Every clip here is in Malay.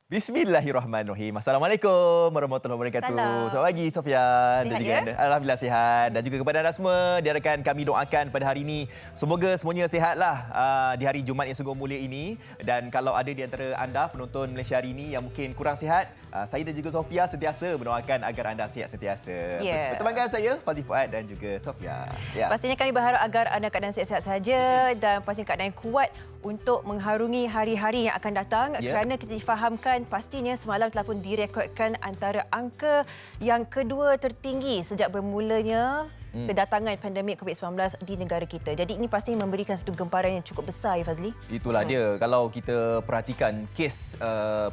Bismillahirrahmanirrahim. Assalamualaikum warahmatullahi wabarakatuh. Salam. Selamat pagi Sofian dan Sihat juga ya? anda. Alhamdulillah sihat. Dan juga kepada anda semua, diharapkan kami doakan pada hari ini semoga semuanya sihatlah di hari Jumaat yang sungguh mulia ini. Dan kalau ada di antara anda penonton Malaysia hari ini yang mungkin kurang sihat, saya dan juga Sofia sentiasa mendoakan agar anda sihat sentiasa. Ya. Bertemankan saya Fadhil Fuad dan juga Sofia. Ya. Pastinya kami berharap agar anda keadaan sihat-sihat saja dan pastinya keadaan yang kuat untuk mengharungi hari-hari yang akan datang. Kerana kita difahamkan pastinya semalam telah pun direkodkan antara angka yang kedua tertinggi sejak bermulanya kedatangan pandemik COVID-19 di negara kita. Jadi ini pasti memberikan satu gemparan yang cukup besar, ya Fazli. Itulah dia. Kalau kita perhatikan kes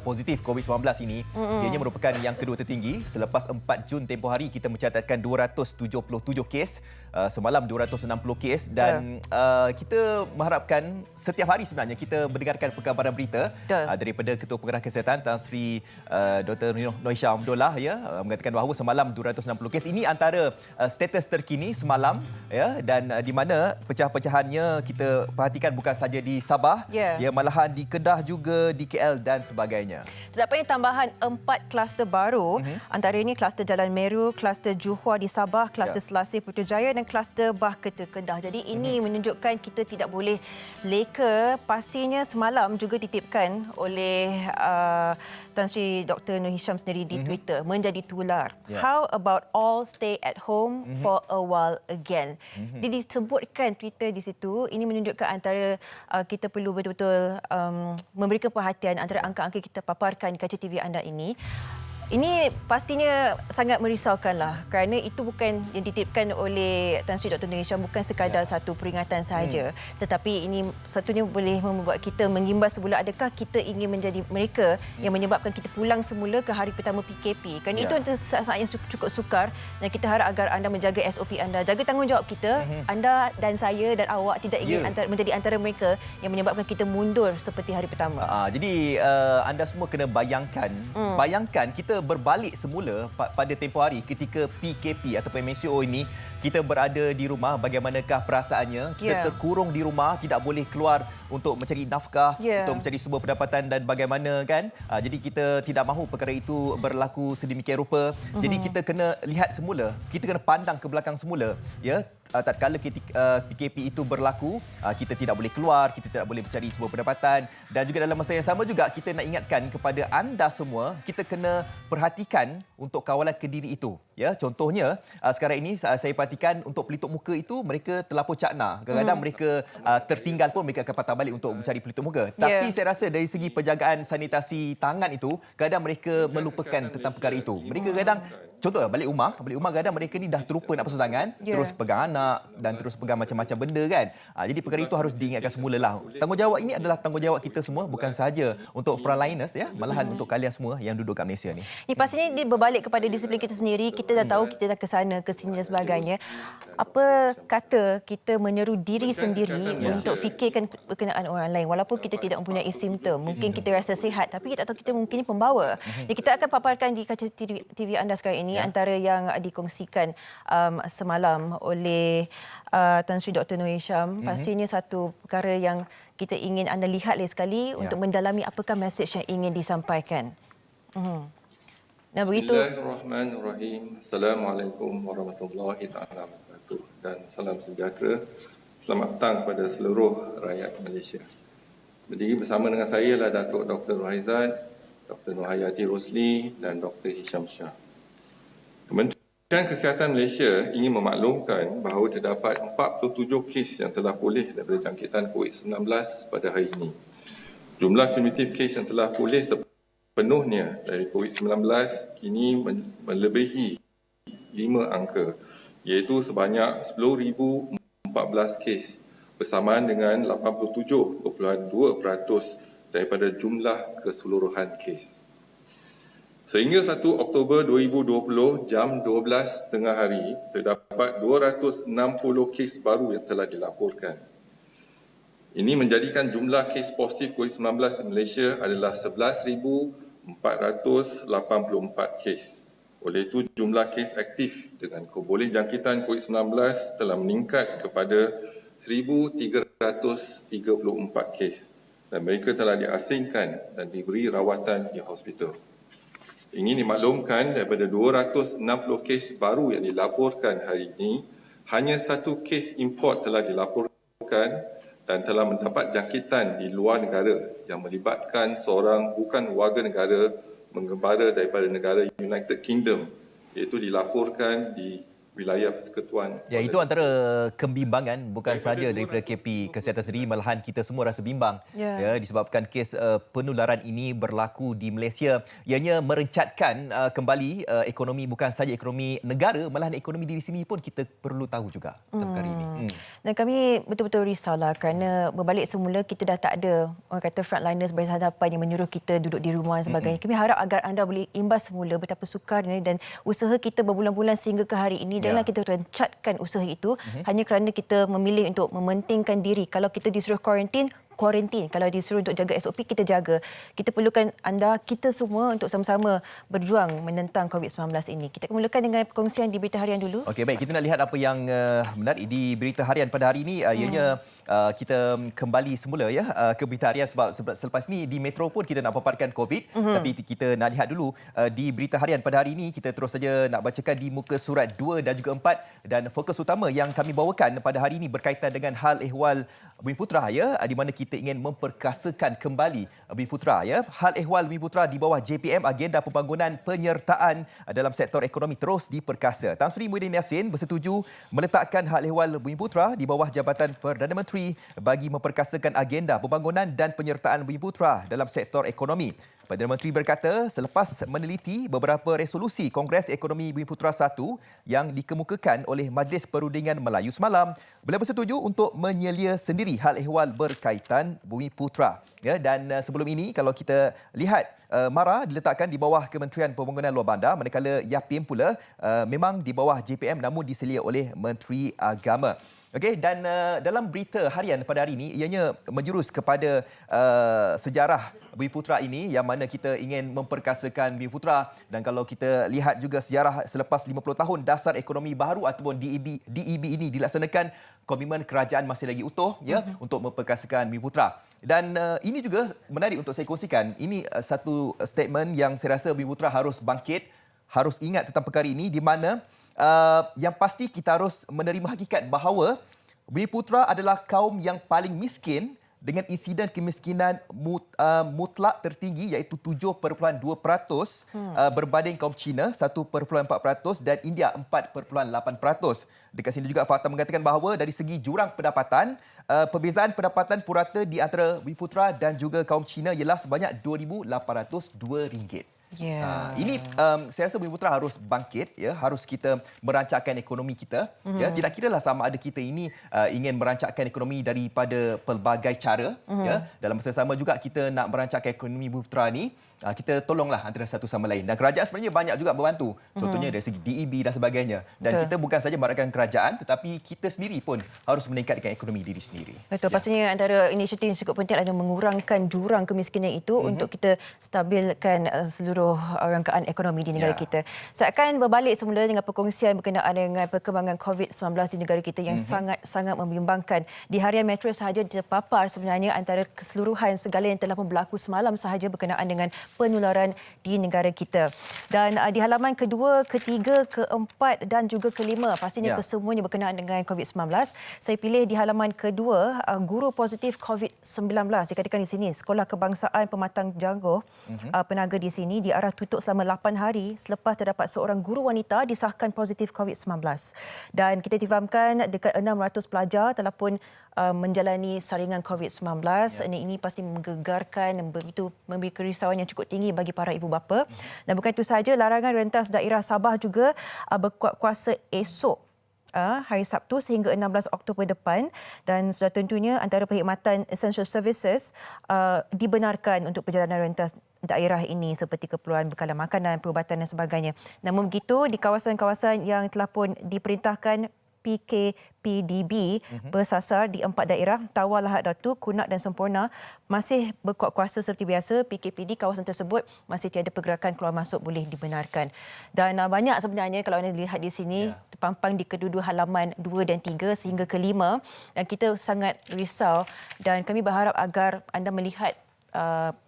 positif COVID-19 ini, ianya merupakan yang kedua tertinggi. Selepas 4 Jun tempoh hari, kita mencatatkan 277 kes. Semalam 260 kes. Dan kita mengharapkan setiap hari sebenarnya kita mendengarkan perkabaran berita daripada Ketua Pengarah Kesihatan Tan Sri Dr. Noisha Abdullah mengatakan bahawa semalam 260 kes. Ini antara status terkini semalam dan di mana pecah-pecahannya kita perhatikan bukan saja di Sabah, malahan di Kedah juga, di KL dan sebagainya. Terdapatnya tambahan 4 kluster baru, antara ini kluster Jalan Meru, kluster Johor di Sabah, kluster Selasih Putrajaya dan kluster Bah Keta Kedah. Jadi ini menunjukkan kita tidak boleh leka. Pastinya semalam juga ditipkan oleh Tan Sri Dr. Nur Hisham sendiri di Twitter, menjadi tular. How about all stay at home for a while again. Dia disebutkan Twitter di situ. Ini menunjukkan antara kita perlu betul-betul memberikan perhatian antara angka-angka kita paparkan di kaca TV anda ini. Ini pastinya sangat merisaukanlah kerana itu bukan yang ditipkan oleh Tan Sri Dr. Nur Hisham, bukan sekadar satu peringatan sahaja, tetapi ini satunya boleh membuat kita mengimbas semula adakah kita ingin menjadi mereka yang menyebabkan kita pulang semula ke hari pertama PKP. Kerana itu saat yang cukup sukar dan kita harap agar anda menjaga SOP anda, jaga tanggungjawab kita. Anda dan saya dan awak tidak ingin menjadi antara mereka yang menyebabkan kita mundur seperti hari pertama. Jadi anda semua kena bayangkan kita berbalik semula pada tempoh hari ketika PKP atau MCO ini, kita berada di rumah, bagaimanakah perasaannya? Kita terkurung di rumah, tidak boleh keluar untuk mencari nafkah, untuk mencari sebuah pendapatan dan bagaimana kan? Jadi kita tidak mahu perkara itu berlaku sedemikian rupa. Jadi kita kena lihat semula, kita kena pandang ke belakang semula, tatkala PKP itu berlaku, kita tidak boleh keluar, kita tidak boleh mencari sebuah pendapatan, dan juga dalam masa yang sama juga kita nak ingatkan kepada anda semua, kita kena perhatikan untuk kawalan kediri itu. Contohnya sekarang ini saya perhatikan untuk pelitup muka itu mereka terlampau cakna. Kadang-kadang mereka tertinggal pun mereka akan patah balik untuk mencari pelitup muka. Tapi saya rasa dari segi penjagaan sanitasi tangan itu, kadang mereka melupakan tentang perkara itu. Mereka kadang contohnya balik rumah kadang mereka ni dah terlupa nak basuh tangan, terus pegang anak dan terus pegang macam-macam benda kan. Jadi perkara itu harus diingatkan semulalah. Tanggungjawab ini adalah tanggungjawab kita semua, bukan sahaja untuk frontliners malahan untuk kalian semua yang duduk kat Malaysia ni. Ini pastinya dia berbalik kepada disiplin kita sendiri. Kita dah tahu kita dah ke sana, ke sini dan sebagainya. Apa kata kita menyeru diri sendiri untuk fikirkan berkenaan orang lain walaupun kita tidak mempunyai simptom. Mungkin kita rasa sihat tapi kita tak tahu kita mungkin ni pembawa. Jadi kita akan paparkan di kaca TV anda sekarang ini antara yang dikongsikan semalam oleh Tan Sri Dr. Nur Hisham. Pastinya satu perkara yang kita ingin anda lihat lagi sekali untuk mendalami apakah mesej yang ingin disampaikan. Nah, begitu. Bismillahirrahmanirrahim. Assalamualaikum warahmatullahi wabarakatuh dan salam sejahtera. Selamat petang kepada seluruh rakyat Malaysia. Berdiri bersama dengan saya adalah Datuk Dr. Rohaizat, Dr. Nohayati Rosli dan Dr. Hisham Shah. Kementerian Kesihatan Malaysia ingin memaklumkan bahawa terdapat 47 kes yang telah pulih daripada jangkitan COVID-19 pada hari ini. Jumlah kumulatif kes yang telah pulih penuhnya dari COVID-19 kini melebihi 5 angka, iaitu sebanyak 10,014 kes bersamaan dengan 87.2% daripada jumlah keseluruhan kes. Sehingga 1 Oktober 2020 jam 12 tengah hari, terdapat 260 kes baru yang telah dilaporkan. Ini menjadikan jumlah kes positif COVID-19 di Malaysia adalah 11,484 kes. Oleh itu, jumlah kes aktif dengan keboleh jangkitan COVID-19 telah meningkat kepada 1,334 kes. dan mereka telah diasingkan dan diberi rawatan di hospital. Ingin dimaklumkan daripada 260 kes baru yang dilaporkan hari ini, hanya 1 kes import telah dilaporkan dan telah mendapat jangkitan di luar negara yang melibatkan seorang bukan warga negara menggembara daripada negara United Kingdom, iaitu dilaporkan di wilayah persekutuan. Ya, itu antara kebimbangan bukan sahaja daripada KP Kesihatan sendiri, malahan kita semua rasa bimbang ya disebabkan kes penularan ini berlaku di Malaysia. Ianya merencatkan kembali ekonomi, bukan sahaja ekonomi negara, malahan ekonomi diri sendiri pun kita perlu tahu juga tentang perkara ini. Dan kami betul-betul risaulah kerana berbalik semula kita dah tak ada orang kata frontliners berhadapan yang menyuruh kita duduk di rumah dan sebagainya. Kami harap agar anda boleh imbas semula betapa sukar dan usaha kita berbulan-bulan sehingga ke hari ini. Janganlah kita rencatkan usaha itu hanya kerana kita memilih untuk mementingkan diri. Kalau kita disuruh kuarantin, kalau disuruh untuk jaga SOP, kita jaga. Kita perlukan anda, kita semua untuk sama-sama berjuang menentang COVID-19 ini. Kita akan mulakan dengan perkongsian di Berita Harian dulu. Okey, baik. Kita nak lihat apa yang menarik di Berita Harian pada hari ini. Ianya kita kembali semula ke Berita Harian sebab selepas ni di Metro pun kita nak paparkan COVID. Tapi kita nak lihat dulu di Berita Harian pada hari ini. Kita terus saja nak bacakan di muka surat 2 dan juga 4. Dan fokus utama yang kami bawakan pada hari ini berkaitan dengan hal ehwal Bumiputera di mana kita ingin memperkasakan kembali Bumiputera Hal ehwal Bumiputera di bawah JPM, agenda pembangunan penyertaan dalam sektor ekonomi terus diperkasa. Tan Sri Muhyiddin Yassin bersetuju meletakkan hal ehwal Bumiputera di bawah Jabatan Perdana Menteri bagi memperkasakan agenda pembangunan dan penyertaan Bumiputera dalam sektor ekonomi. Perdana Menteri berkata selepas meneliti beberapa resolusi Kongres Ekonomi Bumiputera 1 yang dikemukakan oleh Majlis Perundingan Melayu semalam, beliau bersetuju untuk menyelia sendiri hal ehwal berkaitan Bumiputera. Dan sebelum ini kalau kita lihat MARA diletakkan di bawah Kementerian Pembangunan Luar Bandar, manakala YAPIM pula memang di bawah JPM namun diselia oleh Menteri Agama. Okey, dan dalam berita harian pada hari ini ianya menjurus kepada sejarah Bumiputera ini yang mana kita ingin memperkasakan Bumiputera. Dan kalau kita lihat juga sejarah selepas 50 tahun dasar ekonomi baru ataupun DEB ini dilaksanakan, komitmen kerajaan masih lagi utuh untuk memperkasakan Bumiputera. Dan ini juga menarik untuk saya kongsikan. Ini satu statement yang saya rasa Bumiputera harus bangkit, harus ingat tentang perkara ini di mana yang pasti kita harus menerima hakikat bahawa Bumiputera adalah kaum yang paling miskin dengan insiden kemiskinan mutlak tertinggi iaitu 7.2% berbanding kaum Cina 1.4% dan India 4.8%. Dekat sini juga fakta mengatakan bahawa dari segi jurang pendapatan, perbezaan pendapatan purata di antara Bumiputera dan juga kaum Cina ialah sebanyak RM2,802. Ini saya rasa Bumiputera harus bangkit, harus kita merancangkan ekonomi kita. Tidak kiralah sama ada kita ini ingin merancangkan ekonomi daripada pelbagai cara. Dalam masa sama juga kita nak merancangkan ekonomi Bumiputera ni, kita tolonglah antara satu sama lain. Dan kerajaan sebenarnya banyak juga membantu. Contohnya dari segi DEB dan sebagainya. Dan kita bukan saja mengharapkan kerajaan, tetapi kita sendiri pun harus meningkatkan ekonomi diri sendiri. Betul, pastinya antara inisiatif yang cukup penting adalah mengurangkan jurang kemiskinan itu untuk kita stabilkan seluruh rangkaan ekonomi di negara kita. Saya akan berbalik semula dengan perkongsian berkenaan dengan perkembangan COVID-19 di negara kita yang sangat-sangat membimbangkan. Di harian Metro sahaja terpapar sebenarnya antara keseluruhan segala yang telah pun berlaku semalam sahaja berkenaan dengan penularan di negara kita. Dan di halaman kedua, ketiga, keempat dan juga kelima, pastinya kesemuanya berkenaan dengan COVID-19. Saya pilih di halaman kedua, guru positif COVID-19. Dikatakan di sini, Sekolah Kebangsaan Pematang Jangguh Penaga di sini diarah tutup selama 8 hari selepas terdapat seorang guru wanita disahkan positif COVID-19. Dan kita difahamkan dekat 600 pelajar telah pun menjalani saringan COVID-19. Ini pasti menggegarkan dan begitu memberi kerisauan yang cukup tinggi bagi para ibu bapa. Dan bukan itu sahaja, larangan rentas daerah Sabah juga berkuat kuasa esok hari Sabtu sehingga 16 Oktober depan, dan sudah tentunya antara perkhidmatan essential services dibenarkan untuk perjalanan rentas daerah ini seperti keperluan bekalan makanan, perubatan dan sebagainya. Namun begitu, di kawasan-kawasan yang telah pun diperintahkan PKPDB bersasar di 4 daerah, Tawau, Lahad Datu, Kunak dan Semporna. Masih berkuat kuasa seperti biasa. PKPD kawasan tersebut masih tiada pergerakan keluar masuk boleh dibenarkan. Dan banyak sebenarnya kalau anda lihat di sini terpampang di kedua-dua halaman 2 dan 3 sehingga ke 5, dan kita sangat risau dan kami berharap agar anda melihat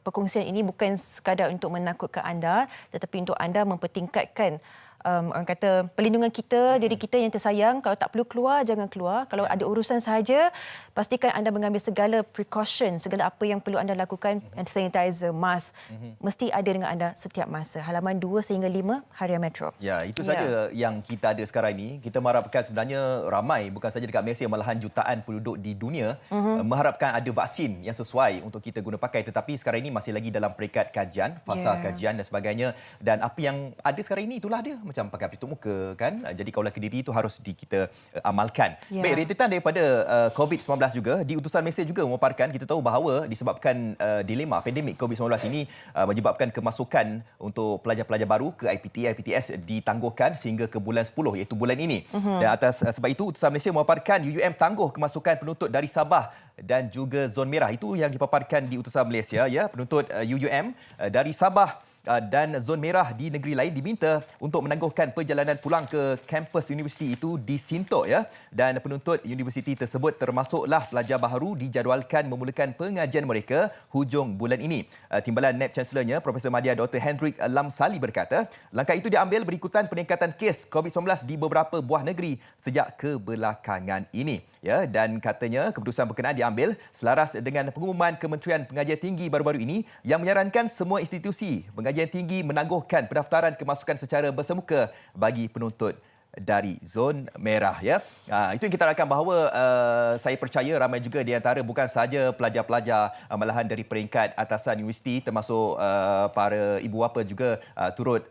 perkongsian ini bukan sekadar untuk menakutkan anda tetapi untuk anda mempertingkatkan orang kata perlindungan kita, diri kita yang tersayang. Kalau tak perlu keluar, jangan keluar. Kalau ada urusan sahaja, pastikan anda mengambil segala precaution, segala apa yang perlu anda lakukan. Hand sanitizer, mask, mesti ada dengan anda setiap masa. Halaman 2 sehingga 5, Harian Metro. Ya, itu saja yang kita ada sekarang ini. Kita mengharapkan sebenarnya ramai, bukan saja dekat Malaysia, malahan jutaan penduduk di dunia mengharapkan ada vaksin yang sesuai untuk kita guna pakai. Tetapi sekarang ini masih lagi dalam peringkat kajian, fasa kajian dan sebagainya. Dan apa yang ada sekarang ini, itulah dia. Macam pakai pelitup muka, kan? Jadi kaulah kediri itu harus kita amalkan. Baik, rentetan daripada COVID-19 juga, di utusan Malaysia juga memaparkan, kita tahu bahawa disebabkan dilema pandemik COVID-19 ini menyebabkan kemasukan untuk pelajar-pelajar baru ke IPTS ditangguhkan sehingga ke bulan 10, iaitu bulan ini. Dan atas sebab itu, utusan Malaysia memaparkan UUM tangguh kemasukan penuntut dari Sabah dan juga zon merah. Itu yang dipaparkan di utusan Malaysia, ya. Penuntut UUM dari Sabah dan zon merah di negeri lain diminta untuk menangguhkan perjalanan pulang ke kampus universiti itu di Sintok, ya. Dan penuntut universiti tersebut termasuklah pelajar baharu dijadualkan memulakan pengajian mereka hujung bulan ini. Timbalan NAB Chancellornya Profesor Madya Dr. Hendrik Lamsali berkata, langkah itu diambil berikutan peningkatan kes COVID-19 di beberapa buah negeri sejak kebelakangan ini. Ya, dan katanya keputusan berkenaan diambil selaras dengan pengumuman Kementerian Pengajian Tinggi baru-baru ini yang menyarankan semua institusi pengajian tinggi menangguhkan pendaftaran kemasukan secara bersemuka bagi penuntut dari zon merah, ya. Itu yang kita harapkan bahawa saya percaya ramai juga di antara bukan sahaja pelajar-pelajar malahan dari peringkat atasan universiti termasuk para ibu bapa juga turut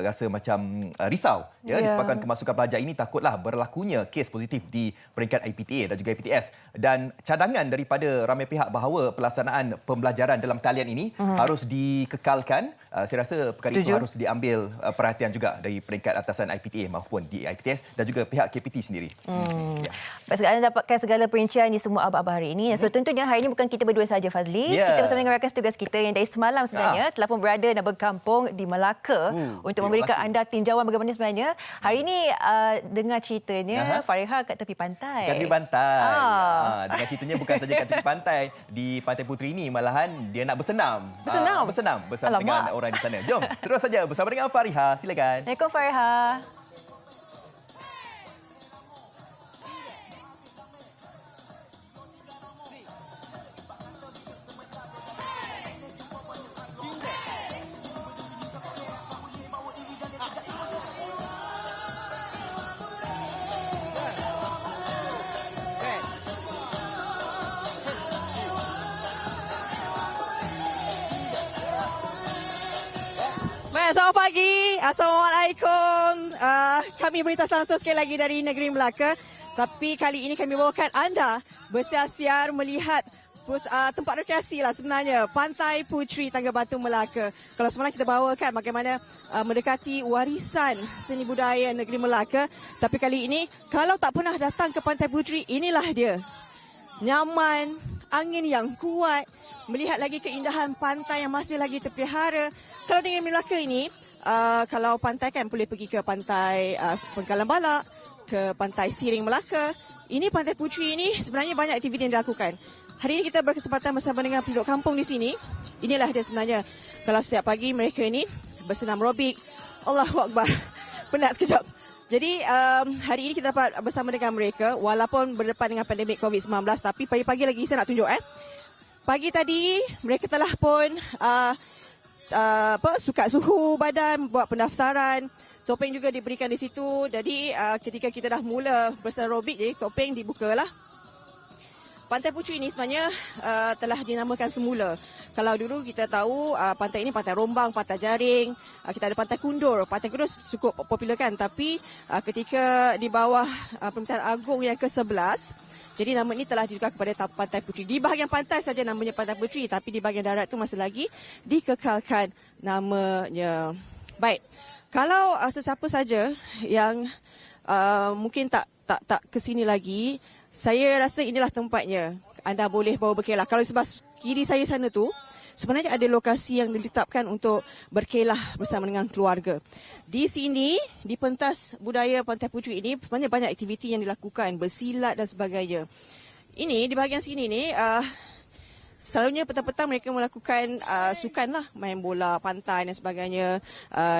rasa macam risau, ya, disebabkan kemasukan pelajar ini takutlah berlakunya kes positif di peringkat IPTA dan juga IPTS, dan cadangan daripada ramai pihak bahawa pelaksanaan pembelajaran dalam talian ini harus dikekalkan. Saya rasa perkara itu harus diambil perhatian juga dari peringkat atasan IPTA maupun di IPTS dan juga pihak KPT sendiri. Anda dapatkan segala perincian di semua abad hari ini. So tentunya hari ini bukan kita berdua saja, Fazli. Kita bersama dengan rakan tugas kita yang dari semalam sebenarnya telah pun berada dan berkampung di Melaka untuk memberikan anda tinjauan bagaimana sebenarnya. Hari ini dengar ceritanya Fariha kat tepi pantai. Kat tepi pantai. Dengar ceritanya bukan saja kat tepi pantai. Di Pantai Puteri ini malahan dia nak bersenam. Bersenam bersama dengan orang di sana. Jom terus saja bersama dengan Fariha. Silakan. Assalamualaikum Fariha. Selamat pagi. Assalamualaikum. Kami berita langsung sekali lagi dari negeri Melaka. Tapi kali ini kami bawakan anda bersiar-siar melihat tempat rekreasi lah sebenarnya. Pantai Puteri Tangga Batu Melaka. Kalau semalam kita bawakan bagaimana mendekati warisan seni budaya negeri Melaka. Tapi kali ini kalau tak pernah datang ke Pantai Puteri, inilah dia. Nyaman, angin yang kuat. Melihat lagi keindahan pantai yang masih lagi terpelihara. Kalau di Melaka ini, kalau pantai kan boleh pergi ke pantai Pengkalan Balak, ke pantai Siring Melaka. Ini Pantai Puteri ini sebenarnya banyak aktiviti yang dilakukan. Hari ini kita berkesempatan bersama dengan penduduk kampung di sini. Inilah dia sebenarnya. Kalau setiap pagi mereka ini bersenam aerobik. Allahu Akbar. Penat sekejap. Jadi hari ini kita dapat bersama dengan mereka walaupun berdepan dengan pandemik COVID-19, tapi pagi-pagi lagi saya nak tunjuk Pagi tadi mereka telah pun sukat suhu badan, buat pendaftaran. Topeng juga diberikan di situ. Jadi ketika kita dah mula bersenam aerobik, jadi topeng dibukalah. Pantai Puteri ini sebenarnya telah dinamakan semula. Kalau dulu kita tahu pantai ini Pantai Rombang, Pantai Jaring, kita ada Pantai Kundur. Pantai Kundur cukup popular kan, tapi ketika di bawah Permintaan Agung yang ke-11, jadi nama ini telah ditukar kepada Pantai Puteri. Di bahagian pantai saja namanya Pantai Puteri, tapi di bahagian darat itu masih lagi dikekalkan namanya. Baik, kalau sesiapa saja yang mungkin tak tak ke sini lagi, saya rasa inilah tempatnya. Anda boleh bawa berkelah. Kalau sebelah kiri saya sana tu, sebenarnya ada lokasi yang ditetapkan untuk berkelah bersama dengan keluarga. Di sini, di pentas budaya Pantai Puteri ini, sebenarnya banyak aktiviti yang dilakukan, bersilat dan sebagainya. Ini, di bahagian sini ni, selalunya petang-petang mereka melakukan sukan lah, main bola pantai dan sebagainya.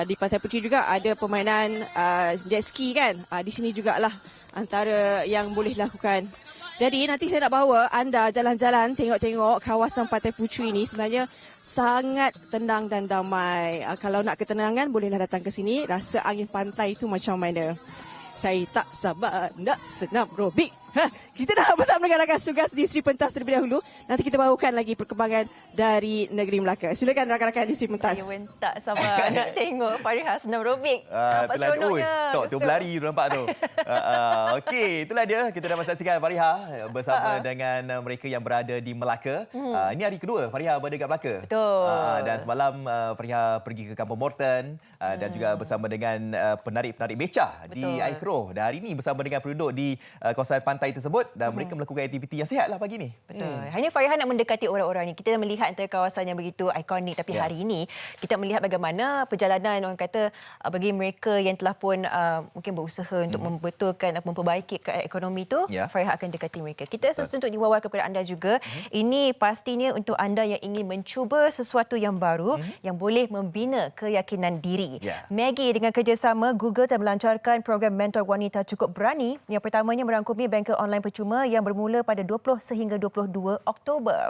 Di Pantai Puteri juga ada permainan jet ski kan. Di sini jugalah antara yang boleh dilakukan. Jadi nanti saya nak bawa anda jalan-jalan tengok-tengok kawasan Pantai Puteri ini sebenarnya sangat tenang dan damai. Kalau nak ketenangan bolehlah datang ke sini, rasa angin pantai itu macam mana. Saya tak sabar nak senam aerobik. Kita dah bersama dengan rakan tugas di Sri Pentas terlebih dahulu. Nanti kita bawakan lagi perkembangan dari negeri Melaka. Silakan rakan-rakan di Sri Pentas. Saya pun tak sabar nak tengok Farihah senam aerobik. Nampak seronoknya. Tu berlari tu nampak tu. Okey, itulah dia. Kita dah saksikan Farihah bersama dengan mereka yang berada di Melaka. Ini hari kedua Farihah berada kat Melaka. Betul. Dan semalam Farihah pergi ke Kampung Morton dan juga bersama dengan penarik-penarik beca di Air Keroh. Dan hari ini bersama dengan penduduk di kawasan pantai tersebut dan mereka melakukan aktiviti yang sihat lah pagi ni. Betul. Hanya Farihah nak mendekati orang-orang ni. Kita melihat antara kawasan yang begitu ikonik, tapi hari ini kita melihat bagaimana perjalanan orang kata bagi mereka yang telah pun mungkin berusaha untuk membetulkan atau memperbaiki ekonomi tu, Farihah akan dekati mereka. Kita sesuatu untuk diwawarkan kepada anda juga. Ini pastinya untuk anda yang ingin mencuba sesuatu yang baru yang boleh membina keyakinan diri. Maggie dengan kerjasama Google telah melancarkan program Mentor Wanita Cukup Berani. Yang pertamanya merangkumi banker online percuma yang bermula pada 20 sehingga 22 Oktober.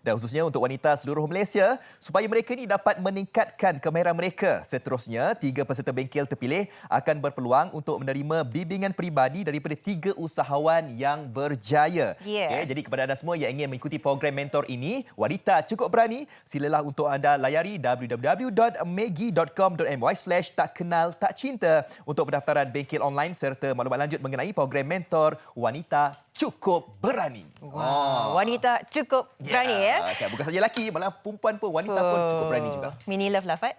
Dan khususnya untuk wanita seluruh Malaysia supaya mereka ni dapat meningkatkan kemahiran mereka. Seterusnya, 3 peserta bengkel terpilih akan berpeluang untuk menerima bimbingan peribadi daripada 3 usahawan yang berjaya. Okay, jadi kepada anda semua yang ingin mengikuti program mentor ini, Wanita Cukup Berani, silalah untuk anda layari www.maggie.com.my/takkenaltakcinta untuk pendaftaran bengkel online serta maklumat lanjut mengenai program mentor Wanita Cukup Berani. Wanita cukup berani ya. Bukan saja lelaki, malah perempuan pun, wanita pun cukup berani juga. Mini love lah, Fat.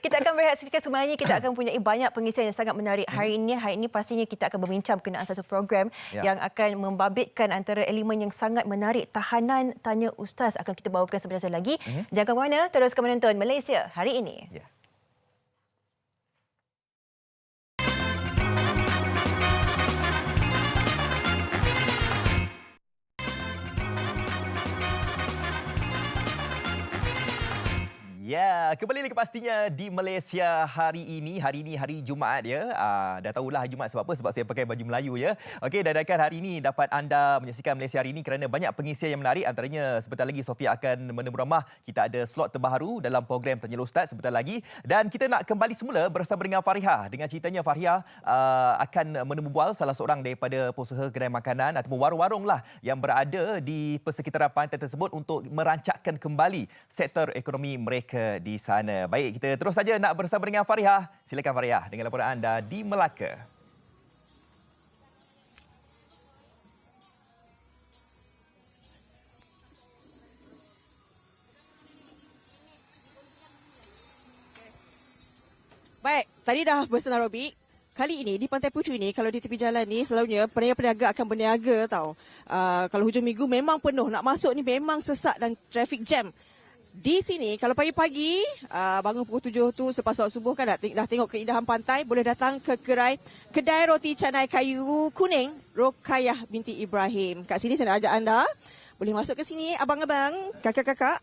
Kita akan berehat sedikit, sebenarnya kita akan mempunyai banyak pengisian yang sangat menarik. Hari ini pastinya kita akan berbincang berkenaan satu program yang akan membabitkan antara elemen yang sangat menarik. Tahanan Tanya Ustaz akan kita bawakan sebentar lagi. Jangan ke mana, teruskan menonton Malaysia Hari Ini. Ya, kembali lagi pastinya di Malaysia Hari Ini. Hari ini hari Jumaat ya. Dah tahulah hari Jumaat sebab apa? Sebab saya pakai baju Melayu ya. Okey, dan hari ini dapat anda menyaksikan Malaysia Hari Ini kerana banyak pengisian yang menarik. Antaranya sebentar lagi Sofia akan menemu ramah. Kita ada slot terbaru dalam program Tanya Ustaz sebentar lagi. Dan kita nak kembali semula bersama dengan Farihah. Dengan ceritanya Farihah akan menemu bual salah seorang daripada pengusaha kedai makanan ataupun warung-warung lah yang berada di persekitaran pantai tersebut untuk merancakkan kembali sektor ekonomi mereka di sana. Baik, kita terus saja nak bersama dengan Farihah. Silakan Farihah dengan laporan anda di Melaka. Baik, tadi dah bersenam aerobik. Kali ini di Pantai Puteri ni, kalau di tepi jalan ni selalunya peniaga-peniaga akan berniaga tau. Kalau hujung minggu memang penuh. Nak masuk ni memang sesak dan traffic jam. Di sini, kalau pagi-pagi, bangun pukul 7 tu selepas solat subuh kan dah tengok keindahan pantai, boleh datang ke kedai roti canai kayu kuning, Rokayah binti Ibrahim. Kat sini saya nak ajak anda, boleh masuk ke sini, abang-abang, kakak-kakak.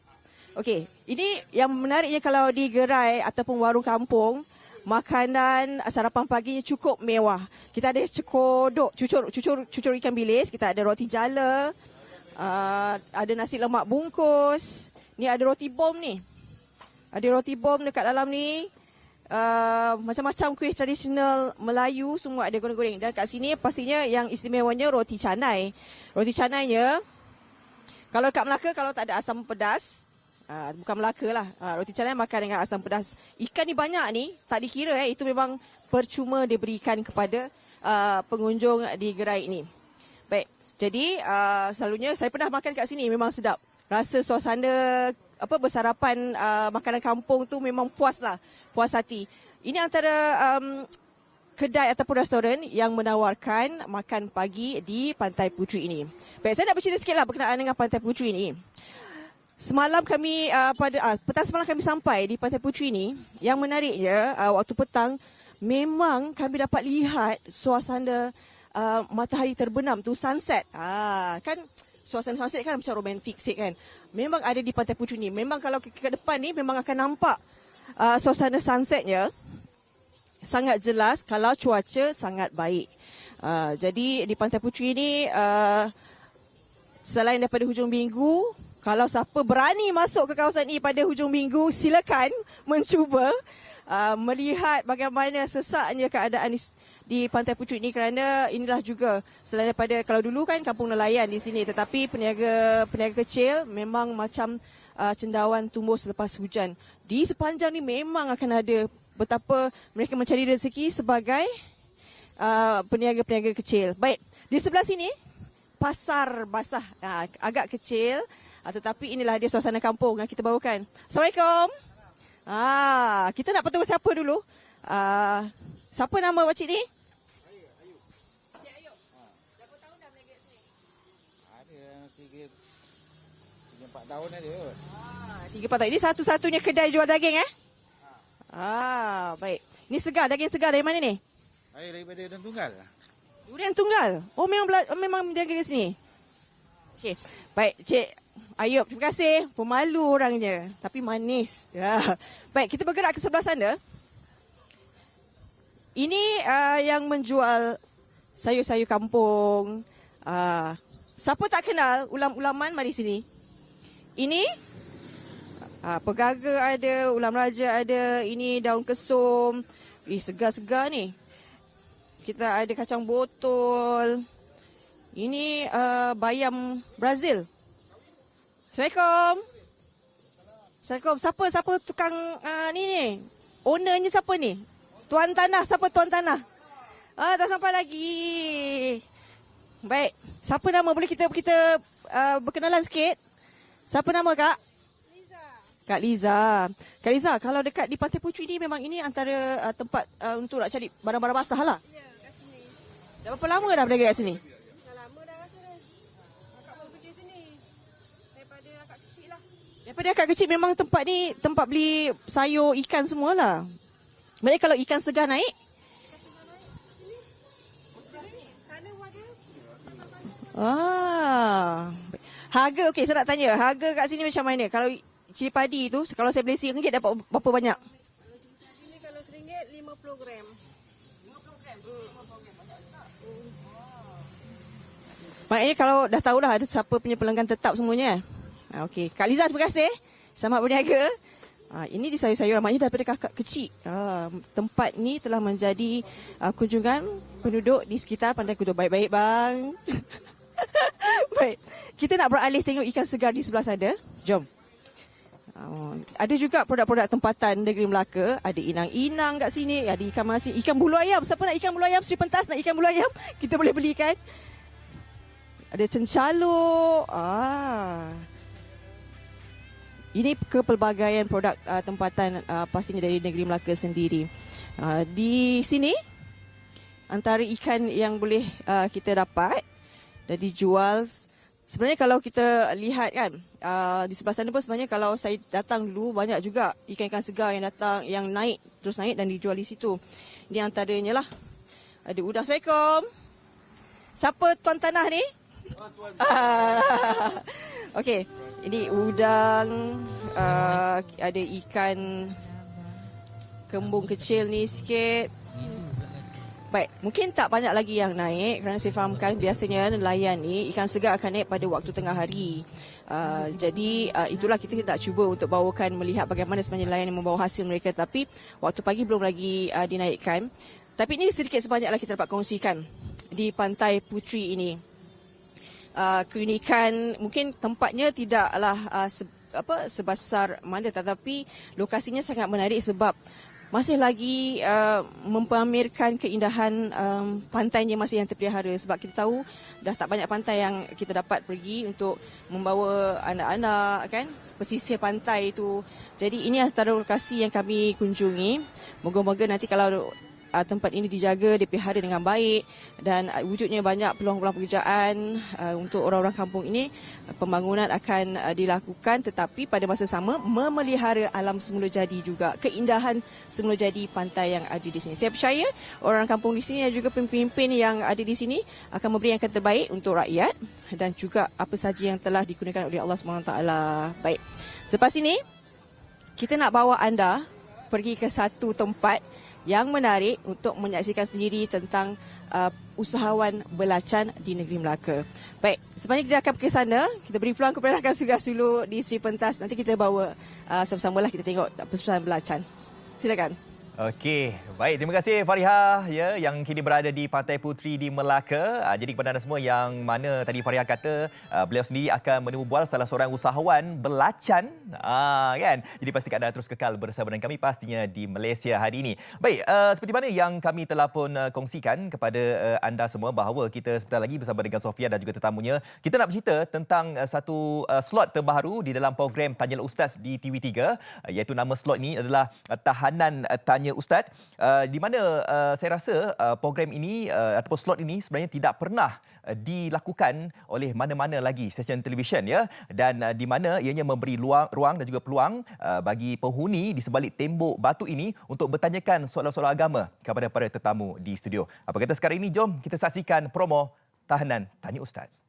Okey, ini yang menariknya kalau di gerai ataupun warung kampung, makanan sarapan paginya cukup mewah. Kita ada cekodok, cucur ikan bilis, kita ada roti jala, ada nasi lemak bungkus. Ni ada roti bom ni. Ada roti bom dekat dalam ni. Macam-macam kuih tradisional Melayu semua ada goreng-goreng. Dan kat sini pastinya yang istimewanya roti canai. Roti canainya, kalau kat Melaka kalau tak ada asam pedas, bukan Melaka lah. Roti canai makan dengan asam pedas. Ikan ni banyak ni, tak dikira itu memang percuma diberikan kepada pengunjung di gerai ini. Baik, jadi selalunya saya pernah makan kat sini, memang sedap. Rasa suasana bersarapan makanan kampung tu memang puas lah, puas hati. Ini antara kedai ataupun restoran yang menawarkan makan pagi di Pantai Puteri ini. Baik, saya nak bercerita sikitlah berkenaan dengan Pantai Puteri ini. Semalam kami petang semalam kami sampai di Pantai Puteri ini. Yang menariknya waktu petang memang kami dapat lihat suasana matahari terbenam tu, sunset. Kan suasana sunset kan macam romantik sikit kan. Memang ada di Pantai Puteri ni. Memang kalau ke depan ni memang akan nampak suasana sunsetnya sangat jelas kalau cuaca sangat baik. Jadi di Pantai Puteri ni selain daripada hujung minggu, kalau siapa berani masuk ke kawasan ini pada hujung minggu, silakan mencuba melihat bagaimana sesaknya keadaan di Pantai Puteri ini, kerana inilah juga selain daripada kalau dulu kan kampung nelayan di sini, tetapi peniaga kecil memang macam cendawan tumbuh selepas hujan. Di sepanjang ni memang akan ada betapa mereka mencari rezeki sebagai peniaga-peniaga kecil. Baik, di sebelah sini pasar basah, agak kecil, tetapi inilah dia suasana kampung yang kita bawakan. Assalamualaikum. Kita nak bertemu siapa dulu? Siapa nama pakcik ni? Ayub. Cik Ayub. Berapa tahun dah berniaga sini? Ada 3-4 tahun ada kot. 3-4 tahun. Ini satu-satunya kedai jual daging baik. Ini segar, daging segar dari mana ni? Saya daripada Durian Tunggal. Durian Tunggal. Oh, memang berniaga di sini. Okey. Baik, Cik Ayub, terima kasih. Pemalu orangnya, tapi manis. Baik, kita bergerak ke sebelah sana. Ini yang menjual sayur-sayur kampung. Siapa tak kenal ulam-ulaman, mari sini. Ini pegaga ada, ulam raja ada, ini daun kesum. Segar-segar ni. Kita ada kacang botol. Ini bayam Brazil. Assalamualaikum. Assalamualaikum. Siapa tukang ni? Ownernya siapa ni? Tuan tanah. Siapa tuan tanah? Tak sampai lagi. Baik. Siapa nama? Boleh kita berkenalan sikit? Siapa nama Kak? Liza. Kak Liza. Kak Liza, kalau dekat di Pantai Puteri ni memang ini antara tempat untuk nak cari barang-barang basah lah. Ya, kat sini. Dah berapa lama dah berniaga kat sini? Dah lama dah rasa dah. Akak baru kerja sini. Daripada akak kecil lah. Daripada akak kecil memang tempat ni tempat beli sayur, ikan semualah. Mereka kalau ikan segar naik? Sana ada. Harga, okey, saya nak tanya. Harga kat sini macam mana? Kalau cili padi tu, kalau saya beli RM1 dapat berapa banyak? Sini kalau RM1 50 gram. Maknanya kalau dah tahulah ada siapa punya pelanggan tetap semuanya. Okey, Kak Liza, terima kasih. Selamat berniaga. Ini di sayur-sayur ramanya daripada kakak kecil. Tempat ni telah menjadi kunjungan penduduk di sekitar Pantai Kuto. Baik-baik bang. Baik, kita nak beralih tengok ikan segar di sebelah sana. Jom. Ada juga produk-produk tempatan negeri Melaka. Ada inang-inang kat sini. Ada ikan masin, ikan bulu ayam. Siapa nak ikan bulu ayam? Sri Pentas nak ikan bulu ayam? Kita boleh belikan. Ada cencaluk. Ini kepelbagaian produk tempatan pastinya dari negeri Melaka sendiri. Di sini antara ikan yang boleh kita dapat dan dijual, sebenarnya kalau kita lihat kan di sebelah sana pun sebenarnya kalau saya datang dulu banyak juga ikan-ikan segar yang datang, yang naik terus naik dan dijual di situ. Ini antaranya lah. Ada udang. Assalamualaikum. Siapa tuan tanah ni? Okey, ini udang, ada ikan kembung kecil ni sikit. Baik, mungkin tak banyak lagi yang naik kerana saya fahamkan biasanya nelayan ni ikan segar akan naik pada waktu tengah hari. Jadi itulah kita nak cuba untuk bawakan melihat bagaimana sebenarnya nelayan yang membawa hasil mereka, tapi waktu pagi belum lagi dinaikkan. Tapi ini sedikit sebanyaklah kita dapat kongsikan di Pantai Puteri ini. Keunikan mungkin tempatnya tidaklah sebesar mana, tetapi lokasinya sangat menarik sebab masih lagi mempamerkan keindahan pantainya masih yang terpelihara. Sebab kita tahu dah tak banyak pantai yang kita dapat pergi untuk membawa anak-anak kan pesisir pantai itu. Jadi ini antara lokasi yang kami kunjungi. Moga-moga nanti kalau tempat ini dijaga, dipelihara dengan baik dan wujudnya banyak peluang-peluang pekerjaan untuk orang-orang kampung ini. Pembangunan akan dilakukan tetapi pada masa sama memelihara alam semula jadi juga, keindahan semula jadi pantai yang ada di sini. Saya percaya orang kampung di sini dan juga pemimpin yang ada di sini akan memberi yang terbaik untuk rakyat dan juga apa sahaja yang telah digunakan oleh Allah SWT. Baik. Selepas ini kita nak bawa anda pergi ke satu tempat yang menarik untuk menyaksikan sendiri tentang usahawan belacan di negeri Melaka. Baik, sebenarnya kita akan pergi sana. Kita beri peluang kepada rakan tugas dulu di Sri Pentas. Nanti kita bawa sama-samalah kita tengok persoalan belacan. Silakan. Okey, baik. Terima kasih Fariha ya yang kini berada di Pantai Puteri di Melaka. Jadi kepada anda semua yang mana tadi Fariha kata beliau sendiri akan menemu bual salah seorang usahawan belacan kan. Jadi pastikan anda terus kekal bersama dengan kami pastinya di Malaysia hari ini. Baik, seperti mana yang kami telah pun kongsikan kepada anda semua bahawa kita sebentar lagi bersama dengan Sofia dan juga tetamunya kita nak bercerita tentang satu slot terbaru di dalam program Tanyalah Ustaz di TV3 iaitu nama slot ini adalah Tahanan Tanya Ustaz, di mana saya rasa program ini ataupun slot ini sebenarnya tidak pernah dilakukan oleh mana-mana lagi stesen televisyen ya, dan di mana ianya memberi ruang dan juga peluang bagi penghuni di sebalik tembok batu ini untuk bertanyakan soalan-soalan agama kepada para tetamu di studio. Apa kata sekarang ini, jom kita saksikan promo Tahanan Tanya Ustaz.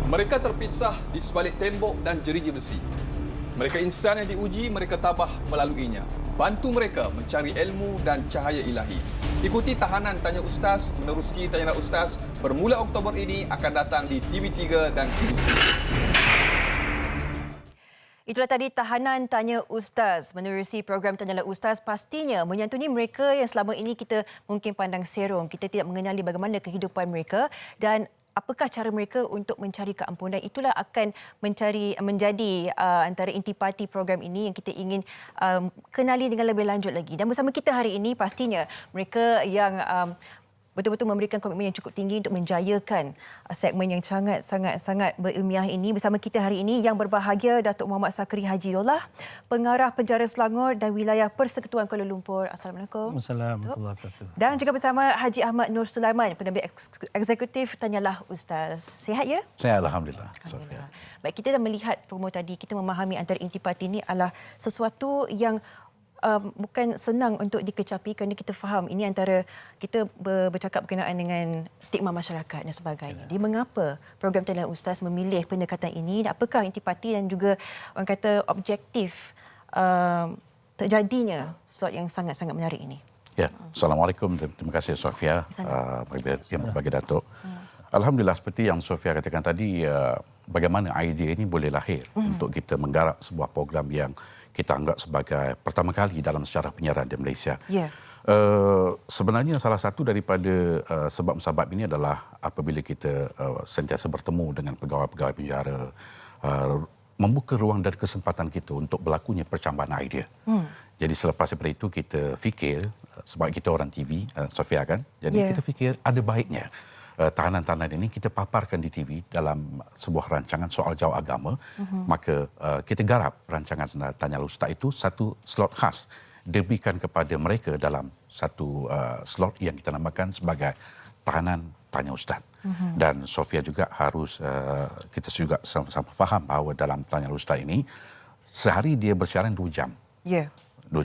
Mereka terpisah di sebalik tembok dan jeriji besi. Mereka insan yang diuji, mereka tabah melaluinya. Bantu mereka mencari ilmu dan cahaya ilahi. Ikuti Tahanan Tanya Ustaz menerusi Tanyalah Ustaz bermula Oktober ini akan datang di TV3 dan TV9. Itulah tadi Tahanan Tanya Ustaz. Menerusi program Tanyalah Ustaz pastinya menyantuni mereka yang selama ini kita mungkin pandang serong. Kita tidak mengenali bagaimana kehidupan mereka dan apakah cara mereka untuk mencari keampunan. Itulah akan menjadi antara intipati program ini yang kita ingin kenali dengan lebih lanjut lagi. Dan bersama kita hari ini pastinya mereka yang betul-betul memberikan komitmen yang cukup tinggi untuk menjayakan segmen yang sangat berilmiah ini. Bersama kita hari ini yang berbahagia Datuk Muhammad Sakri Haji Yollah, Pengarah Penjara Selangor dan Wilayah Persekutuan Kuala Lumpur. Assalamualaikum. Assalamualaikum. Dan juga bersama Haji Ahmad Nur Sulaiman, Penebik Eksekutif Tanyalah Ustaz. Sihat ya? Saya Alhamdulillah. Alhamdulillah. Baik, kita dah melihat promo tadi, kita memahami antara intipati ini adalah sesuatu yang bukan senang untuk dikecapi kerana kita faham ini antara kita bercakap berkenaan dengan stigma masyarakat dan sebagainya. Jadi mengapa program Tanyalah Ustaz memilih pendekatan ini? Apakah intipati dan juga orang kata objektif terjadinya slot yang sangat-sangat menarik ini? Ya, Assalamualaikum. Terima kasih Sofia bagi Datuk. Alhamdulillah seperti yang Sofia katakan tadi, bagaimana idea ini boleh lahir untuk kita menggarap sebuah program yang kita anggap sebagai pertama kali dalam sejarah penyiaran di Malaysia. Yeah. Sebenarnya salah satu daripada sebab-sebab ini adalah apabila kita sentiasa bertemu dengan pegawai-pegawai penjara, membuka ruang dan kesempatan kita untuk berlakunya percambahan idea. Jadi selepas daripada itu kita fikir, sebab kita orang TV, Sofia kan, jadi kita fikir ada baiknya tahanan-tahanan ini kita paparkan di TV dalam sebuah rancangan soal jawab agama. Maka kita garap rancangan Tanyalah Ustaz itu satu slot khas diberikan kepada mereka dalam satu slot yang kita namakan sebagai Tahanan Tanya Ustaz. Dan Sofia juga harus kita juga sama-sama faham bahawa dalam Tanyalah Ustaz ini sehari dia bersiaran 2 jam. 2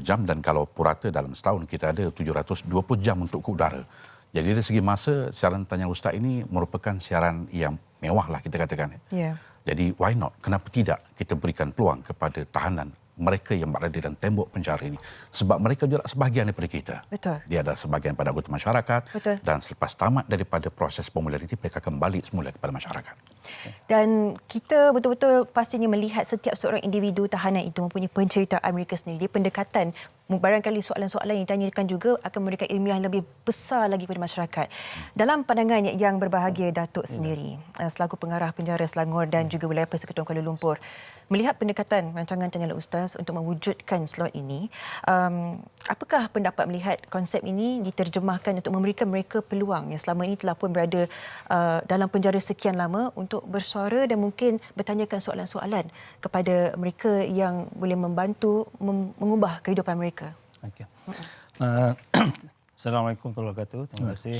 jam, dan kalau purata dalam setahun kita ada 720 jam untuk ke udara. Jadi dari segi masa, siaran Tanyalah Ustaz ini merupakan siaran yang mewah lah kita katakan. Jadi why not? Kenapa tidak kita berikan peluang kepada tahanan mereka yang berada dalam tembok penjara ini? Sebab mereka juga sebahagian daripada kita. Betul. Dia adalah sebahagian pada anggota masyarakat. Betul. Dan selepas tamat daripada proses pemulihan ini, mereka kembali semula kepada masyarakat. Dan kita betul-betul pastinya melihat setiap seorang individu tahanan itu mempunyai penceritaan mereka sendiri, pendekatan barangkali soalan-soalan yang ditanyakan juga akan memberikan ilmiah yang lebih besar lagi kepada masyarakat. Dalam pandangan yang berbahagia Datuk sendiri, selaku pengarah penjara Selangor dan juga wilayah Persekutuan Kuala Lumpur, melihat pendekatan rancangan Tanyalah Ustaz untuk mewujudkan slot ini, apakah pendapat melihat konsep ini diterjemahkan untuk memberikan mereka peluang yang selama ini telah pun berada dalam penjara sekian lama untuk bersuara dan mungkin bertanyakan soalan-soalan kepada mereka yang boleh membantu mengubah kehidupan mereka? Okey. Assalamualaikum warahmatullahi wabarakatuh. Terima kasih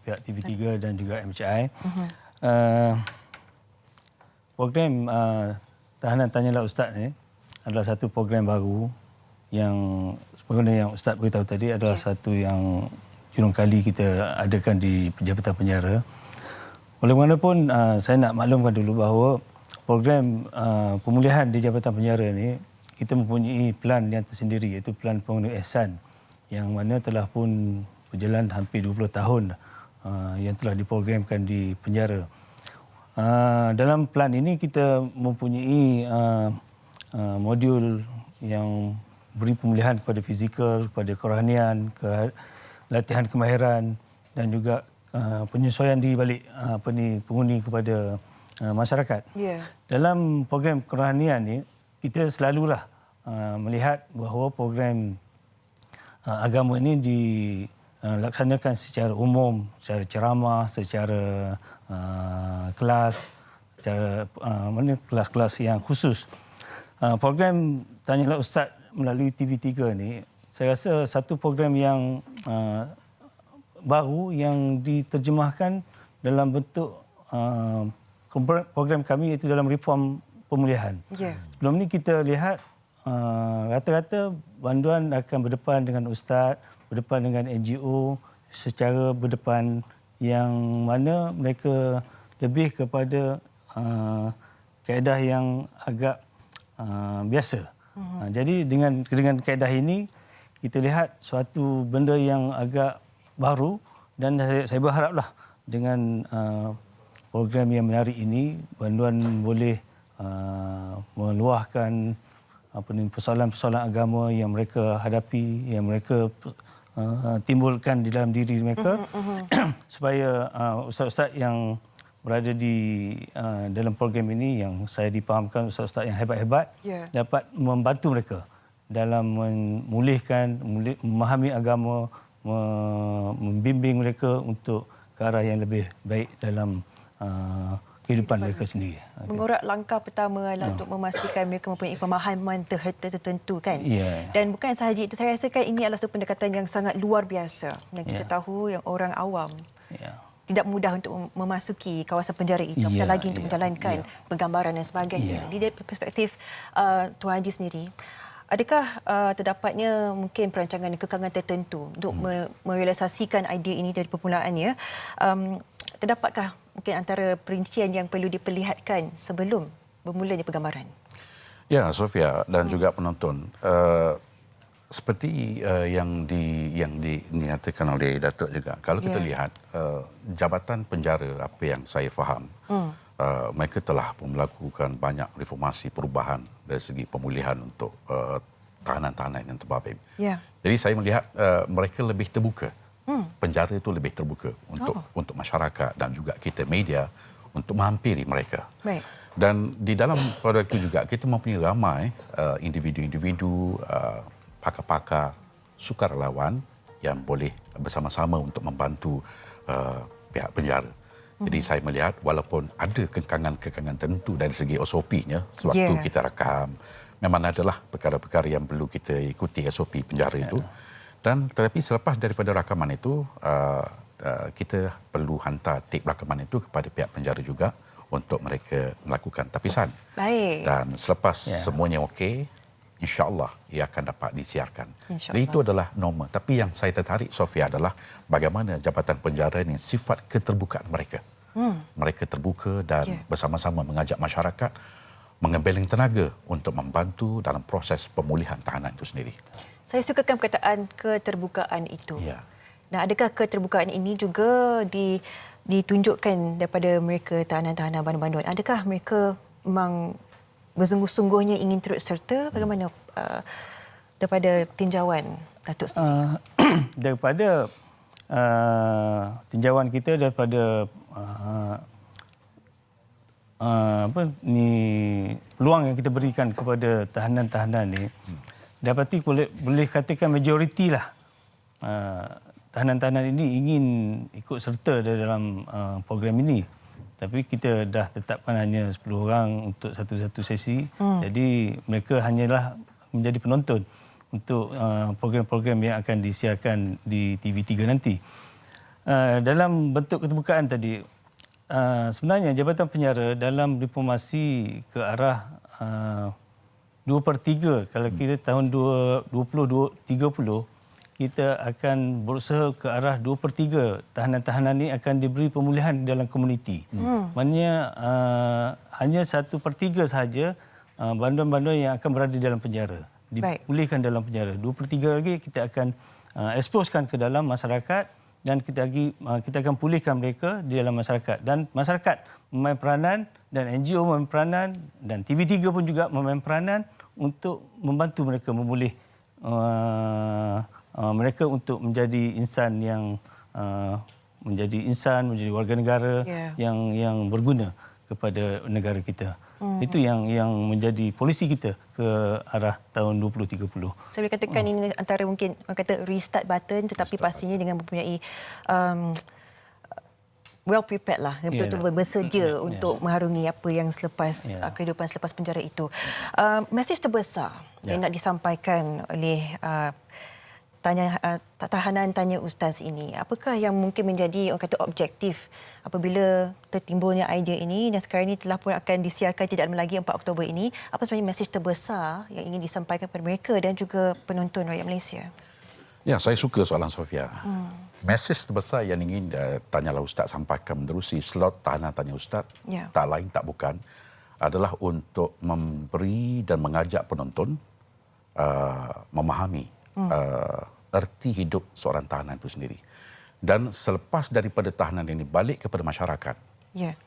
pihak TV3 dan juga MCI. Program Tahanan Tanyalah Ustaz ni adalah satu program baru yang sebenarnya yang Ustaz beritahu tadi adalah satu yang jurung kali kita adakan di Jabatan Penjara. Walaupun saya nak maklumkan dulu bahawa program pemulihan di Jabatan Penjara ni kita mempunyai plan yang tersendiri, iaitu plan pemenuh ihsan yang mana telah pun berjalan hampir 20 tahun yang telah diprogramkan di penjara. Dalam plan ini kita mempunyai modul yang beri pemulihan kepada fizikal, kepada kerohanian, latihan kemahiran dan juga penyesuaian di balik penghuni kepada masyarakat. Yeah. Dalam program kerohanian ni kita selalulah melihat bahawa program agama ini dilaksanakan secara umum, secara ceramah, secara kelas, kelas-kelas yang khusus. Program Tanyalah Ustaz melalui TV3 ni, saya rasa satu program yang baru yang diterjemahkan dalam bentuk program kami, iaitu dalam reform pemulihan. Yeah. Sebelum ni kita lihat rata-rata banduan akan berdepan dengan ustaz, berdepan dengan NGO secara berdepan, yang mana mereka lebih kepada kaedah yang agak biasa. Jadi dengan kaedah ini kita lihat suatu benda yang agak baru, dan saya berharaplah dengan program yang menarik ini banduan boleh meluahkan persoalan-persoalan agama yang mereka hadapi, yang mereka timbulkan di dalam diri mereka, supaya ustaz-ustaz yang berada di dalam program ini, yang saya dipahamkan ustaz-ustaz yang hebat-hebat, dapat membantu mereka dalam memulihkan, memahami agama, membimbing mereka untuk ke arah yang lebih baik dalam kehidupan mereka sendiri. Mengorak langkah pertama adalah untuk memastikan mereka mempunyai pemahaman tertentu kan. Yeah. Dan bukan sahaja itu, saya rasakan ini adalah satu pendekatan yang sangat luar biasa. Yang kita tahu yang orang awam tidak mudah untuk memasuki kawasan penjara itu, apatah lagi untuk menjalankan penggambaran dan sebagainya. Dari perspektif Tuan Haji sendiri, adakah terdapatnya mungkin perancangan dan kekangan tertentu untuk merealisasikan idea ini dari permulaannya? Terdapatkah mungkin antara perincian yang perlu diperlihatkan sebelum bermulanya penggambaran? Ya, Sofia dan juga penonton, seperti yang dinyatakan oleh Datuk juga, kalau kita lihat Jabatan Penjara, apa yang saya faham, mereka telah melakukan banyak reformasi, perubahan dari segi pemulihan untuk tahanan-tahanan yang terbabit. Yeah. Jadi saya melihat mereka lebih terbuka. Penjara itu lebih terbuka untuk masyarakat dan juga kita media untuk menghampiri mereka. Baik. Dan di dalam produk itu juga kita mempunyai ramai individu-individu, pakar-pakar, sukarelawan yang boleh bersama-sama untuk membantu pihak penjara. Jadi saya melihat walaupun ada kekangan-kekangan tertentu dari segi SOP-nya sewaktu kita rakam, memang adalah perkara-perkara yang perlu kita ikuti SOP penjara itu. Dan tetapi selepas daripada rakaman itu, kita perlu hantar tip rakaman itu kepada pihak penjara juga untuk mereka melakukan tapisan. Baik. Dan selepas semuanya okey, insya-Allah ia akan dapat disiarkan. Jadi itu adalah norma. Tapi yang saya tertarik, Sofia, adalah bagaimana Jabatan Penjara ini sifat keterbukaan mereka. Mereka terbuka dan bersama-sama mengajak masyarakat mengambil tenaga untuk membantu dalam proses pemulihan tahanan itu sendiri. Saya sukakan perkataan keterbukaan itu. Ya. Dan adakah keterbukaan ini juga ditunjukkan daripada mereka tahanan-tahanan banduan-banduan? Adakah mereka memang bersungguh-sungguhnya ingin turut serta? Bagaimana daripada tinjauan Datuk sendiri? Daripada tinjauan kita, daripada peluang yang kita berikan kepada tahanan-tahanan ni, dapati boleh katakan majoriti lah tahanan-tahanan ini ingin ikut serta dalam program ini. Tapi kita dah tetapkan hanya 10 orang untuk satu-satu sesi. Jadi mereka hanyalah menjadi penonton untuk program-program yang akan disiarkan di TV3 nanti. Dalam bentuk keterbukaan tadi, sebenarnya Jabatan Penjara dalam reformasi ke arah 2/3, kalau kita tahun 2030, kita akan berusaha ke arah 2/3 tahanan-tahanan ini akan diberi pemulihan dalam komuniti. Maknanya hanya 1/3 sahaja banduan-banduan yang akan berada dalam penjara dipulihkan dalam penjara. 2/3 lagi kita akan exposekan ke dalam masyarakat, dan kita akan pulihkan mereka di dalam masyarakat. Dan masyarakat memain peranan, dan NGO memain peranan, dan TV3 pun juga memain peranan untuk membantu mereka memulih mereka untuk menjadi insan yang menjadi warga negara yang berguna kepada negara kita. Itu yang menjadi polisi kita ke arah tahun 2030. Saya boleh katakan ini antara mungkin orang kata restart button, tetapi pastinya dengan mempunyai well prepared lah, betul-betul bersedia untuk mengharungi apa yang selepas kehidupan selepas penjara itu. Mesej terbesar yang nak disampaikan oleh tahanan tanya Ustaz ini, apakah yang mungkin menjadi orang kata objektif apabila tertimbulnya idea ini, dan sekarang ini telah pun akan disiarkan tidak lama lagi 4 Oktober ini? Apa sebenarnya mesej terbesar yang ingin disampaikan kepada mereka dan juga penonton rakyat Malaysia? Ya, saya suka soalan Sofia. Mesej terbesar yang ingin Tanyalah Ustaz sampaikan menerusi slot tahanan tanya Ustaz, tak lain tak bukan, adalah untuk memberi dan mengajak penonton memahami erti hidup seorang tahanan itu sendiri. Dan selepas daripada tahanan ini balik kepada masyarakat,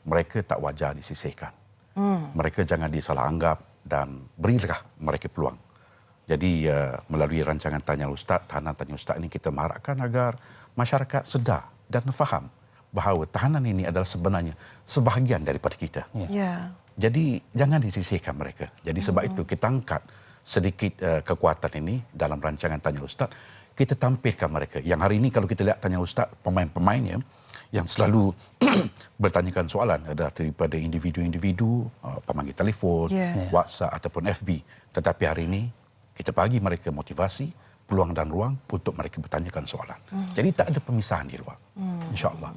mereka tak wajar disisihkan. Mereka jangan disalah anggap, dan berilah mereka peluang. Jadi melalui rancangan Tanyalah Ustaz, tahanan tanya Ustaz ini, kita mengharapkan agar masyarakat sedar dan faham bahawa tahanan ini adalah sebenarnya sebahagian daripada kita. Jadi jangan disisihkan mereka. Jadi sebab itu kita angkat sedikit kekuatan ini dalam rancangan Tanyalah Ustaz. Kita tampilkan mereka. Yang hari ini kalau kita lihat Tanyalah Ustaz, pemain-pemainnya yang selalu bertanyakan soalan adalah daripada individu-individu, pemanggil telefon, WhatsApp ataupun FB. Tetapi hari ini kita bagi mereka motivasi, peluang dan ruang untuk mereka bertanyakan soalan. Jadi tak ada pemisahan di luar. InsyaAllah.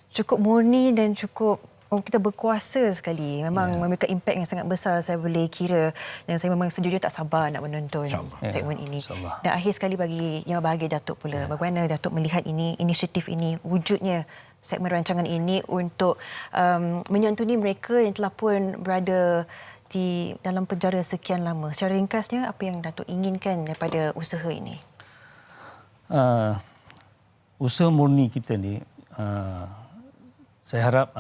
Cukup murni dan cukup kita berkuasa sekali. Memang memberikan impak yang sangat besar, saya boleh kira. Dan saya memang sejujurnya tak sabar nak menonton segmen ini. Dan akhir sekali bagi yang berbahagia Datuk pula. Bagaimana Datuk melihat ini, inisiatif ini, wujudnya segmen rancangan ini untuk menyantuni mereka yang telah pun berada di dalam penjara sekian lama. Secara ringkasnya, apa yang Datuk inginkan daripada usaha ini? Usaha murni kita ni, saya harap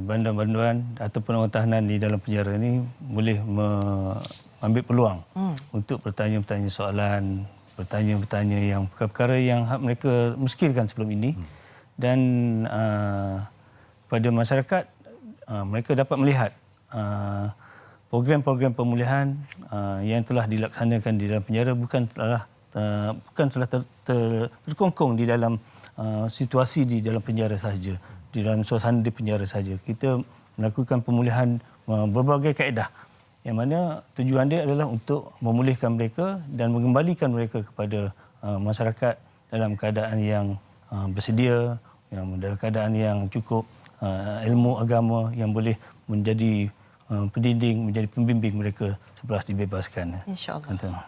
banduan-banduan ataupun orang tahanan di dalam penjara ni boleh mengambil peluang untuk bertanya-bertanya soalan, bertanya-bertanya yang perkara-perkara yang mereka muskilkan sebelum ini. Dan pada masyarakat, mereka dapat melihat program-program pemulihan yang telah dilaksanakan di dalam penjara bukan telah terkongkong di dalam situasi di dalam penjara sahaja, di dalam suasana di penjara sahaja. Kita melakukan pemulihan berbagai kaedah yang mana tujuan dia adalah untuk memulihkan mereka dan mengembalikan mereka kepada masyarakat dalam keadaan yang bersedia, dalam keadaan yang cukup ilmu agama yang boleh menjadi pendinding, menjadi pembimbing mereka selepas dibebaskan. InsyaAllah.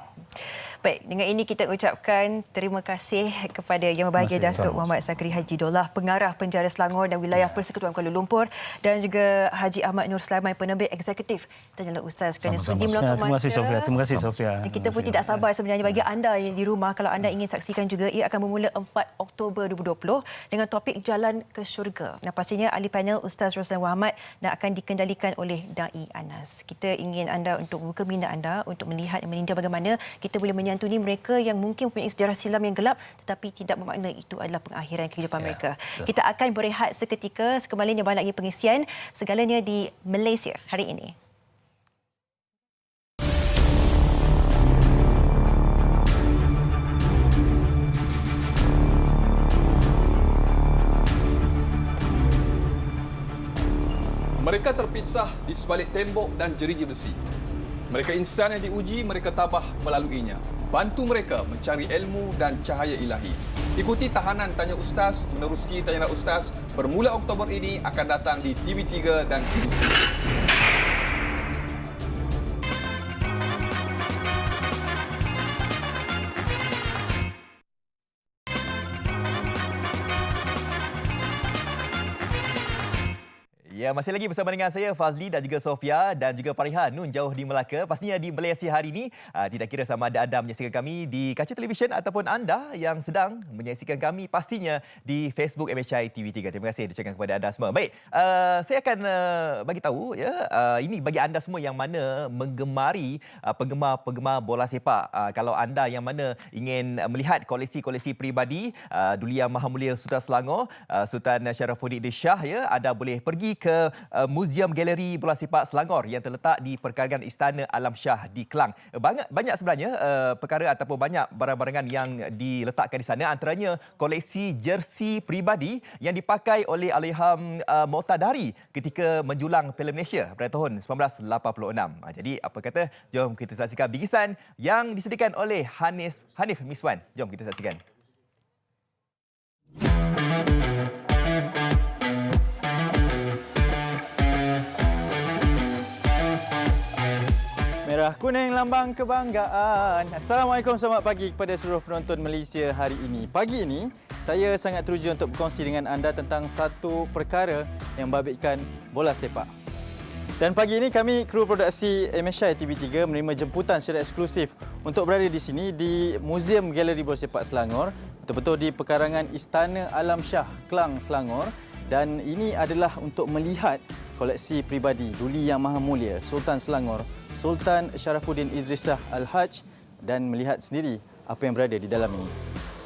Baik, dengan ini kita ucapkan terima kasih kepada Yang Berbahagia Datuk Muhammad Zakri Haji Dollah, Pengarah Penjara Selangor dan Wilayah Persekutuan Kuala Lumpur, dan juga Haji Ahmad Nur Sulaiman, Penerbit Eksekutif Tanjung Ustaz kerana sudi meluangkan masa. Terima kasih Sofia. Terima kasih Sofia. Dan kita pun tidak sabar sebenarnya bagi anda yang di rumah, kalau anda ingin saksikan juga, ia akan bermula 4 Oktober 2020 dengan topik Jalan ke Syurga. Dan pastinya ahli panel Ustaz Roslan Muhammad dan akan dikendalikan oleh Dai Anas. Kita ingin anda untuk membuka minda anda untuk melihat dan meninjau bagaimana kita boleh menyantuni mereka yang mungkin mempunyai sejarah silam yang gelap tetapi tidak bermakna itu adalah pengakhiran kehidupan mereka. Betul. Kita akan berehat seketika, sekembalinya banyak lagi pengisian segalanya di Malaysia hari ini. Mereka terpisah di sebalik tembok dan jeriji besi. Mereka insan yang diuji, mereka tabah melaluinya. Bantu mereka mencari ilmu dan cahaya ilahi. Ikuti tahanan Tanya Ustaz menerusi Tanya Ustaz bermula Oktober ini akan datang di TV3 dan TV9. Ya, masih lagi bersama dengan saya Fazli dan juga Sofia dan juga Farihan Nun jauh di Melaka. Pastinya di Malaysia hari ini tidak kira sama ada anda menyaksikan kami di kaca televisyen ataupun anda yang sedang menyaksikan kami pastinya di Facebook MHI TV3. Terima kasih diucapkan kepada anda semua. Baik, saya akan bagi tahu ya, ini bagi anda semua yang mana menggemari penggemar bola sepak. Kalau anda yang mana ingin melihat koleksi-koleksi peribadi Duli Yang Maha Mulia Sultan Selangor, Sultan Syarafuddin Shah, ya, anda boleh pergi ke Muzium Galeri Bola Sepak Selangor yang terletak di perkarangan Istana Alam Shah di Kelang. Banyak sebenarnya perkara ataupun banyak barang-barangan yang diletakkan di sana, antaranya koleksi jersey peribadi yang dipakai oleh Allahyarham Mohtadari ketika menjulang Piala Malaysia pada tahun 1986. Jadi apa kata, jom kita saksikan bingkisan yang disediakan oleh Hanif Miswan. Jom kita saksikan. Merah kuning lambang kebanggaan. Assalamualaikum, selamat pagi kepada seluruh penonton Malaysia hari ini. Pagi ini, saya sangat teruja untuk berkongsi dengan anda tentang satu perkara yang membabitkan bola sepak. Dan pagi ini kami, kru produksi MHI TV3 menerima jemputan secara eksklusif untuk berada di sini di Muzium Galeri Bola Sepak Selangor, betul-betul di perkarangan Istana Alam Shah, Kelang, Selangor. Dan ini adalah untuk melihat koleksi peribadi Duli Yang Maha Mulia Sultan Selangor, Sultan Syarafuddin Idris Shah Al-Haj, dan melihat sendiri apa yang berada di dalam ini.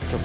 Jom.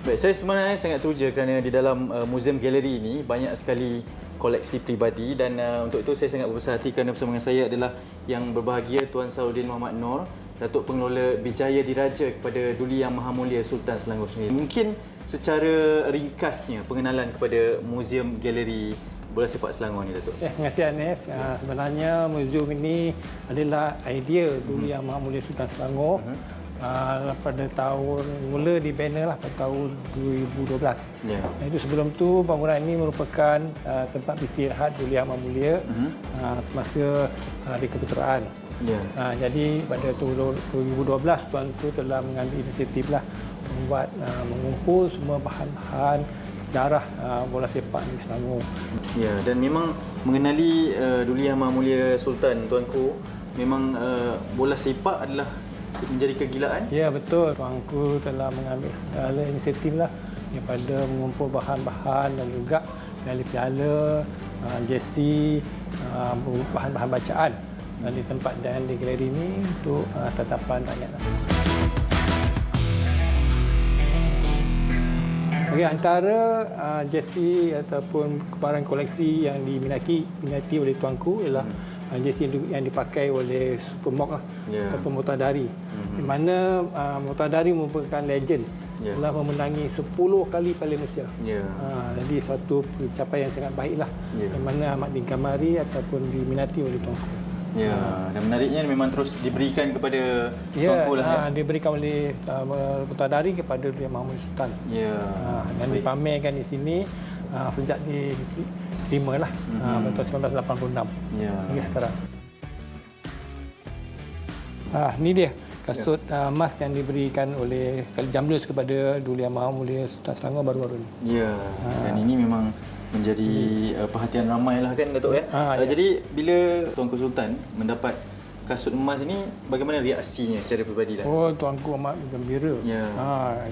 Baik, saya sebenarnya sangat teruja kerana di dalam Muzium Galeri ini banyak sekali koleksi peribadi, dan untuk itu saya sangat berbesar hati kerana bersama dengan saya adalah Yang Berbahagia Tuan Saudin Muhammad Noor, Datuk Pengelola Bijaya Diraja kepada Duli Yang Maha Mulia Sultan Selangor sendiri. Mungkin secara ringkasnya pengenalan kepada Muzium Galeri Bola Sepak Selangor ni, Datuk. Terima kasih Hanif. Sebenarnya muzium ini adalah idea Duli Yang Maha Mulia Sultan Selangor. Pada tahun mula dibina pada tahun 2012. Itu sebelum tu bangunan ini merupakan tempat istirahat Duli Yang Maha Mulia semasa diketuteraan. Jadi pada tahun 2012 Tuan Tu telah mengambil inisiatif membuat mengumpul semua bahan-bahan sejarah bola sepak di Selangor. Ya, dan memang mengenali Duli Yang Maha Mulia Sultan, Tuanku, memang bola sepak adalah menjadi kegilaan? Ya, betul. Tuanku telah mengambil segala inisiatif daripada mengumpul bahan-bahan dan juga piala, jersey, bahan-bahan bacaan dan ditempatkan di galeri ini untuk tetapan rakyat. Antara jersey ataupun barang koleksi yang diminati oleh tuanku ialah jersey yang dipakai oleh Supermok ataupun Mohtadari. Di mana Mohtadari merupakan legend telah memenangi 10 kali Piala Malaysia. Jadi suatu pencapaian yang sangat baiklah. Yang mana amat digemari ataupun diminati oleh tuanku. Dan menariknya memang terus diberikan kepada tuanku lah. Diberikan oleh Putadari kepada Duli Yang Maha Mulia Sultan. Dan dipamerkan di sini sejak diterima lah tahun 1986 hingga sekarang. Ini dia kasut emas yang diberikan oleh Khalid Jamlus kepada Duli Yang Maha Mulia Sultan Selangor baru-baru ini. Dan ini memang menjadi perhatian ramai lah kan Datuk ya. Jadi bila Tuanku Sultan mendapat kasut emas ini, bagaimana reaksinya secara peribadi lah? Tuanku amat gembira.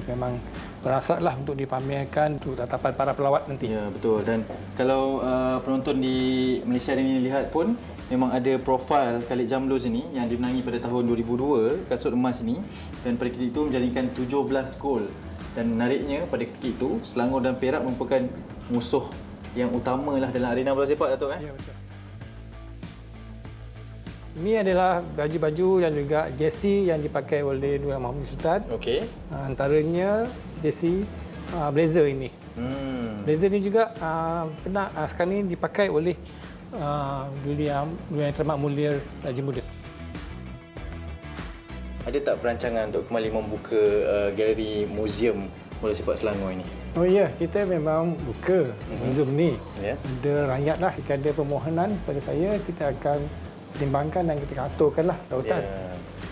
Memang berasatlah untuk dipamerkan untuk tatapan para pelawat nanti. Betul. Dan kalau penonton di Malaysia ini lihat pun, memang ada profil Khalid Jamlus ini yang dimenangi pada tahun 2002 kasut emas ini, dan pada ketika itu menjadikan 17 gol. Dan menariknya pada ketika itu Selangor dan Perak merupakan musuh yang utama lah dalam arena bola sepak, Datuk kan? Ya, betul. Ini adalah baju-baju dan juga jersey yang dipakai oleh Duli Yang Maha Mulia Sultan. Antaranya jersey blazer ini. Blazer ini juga pernah sekarang ini dipakai oleh Duli Yang Terhormat Mulia Raja Muda. Ada tak perancangan untuk kembali membuka galeri muzium bola sepak Selangor ini? Ya, kita memang buka muzium ni. Ada rakyat lah, jika ada permohonan pada saya, kita akan pertimbangkan dan kita aturkanlah tautan.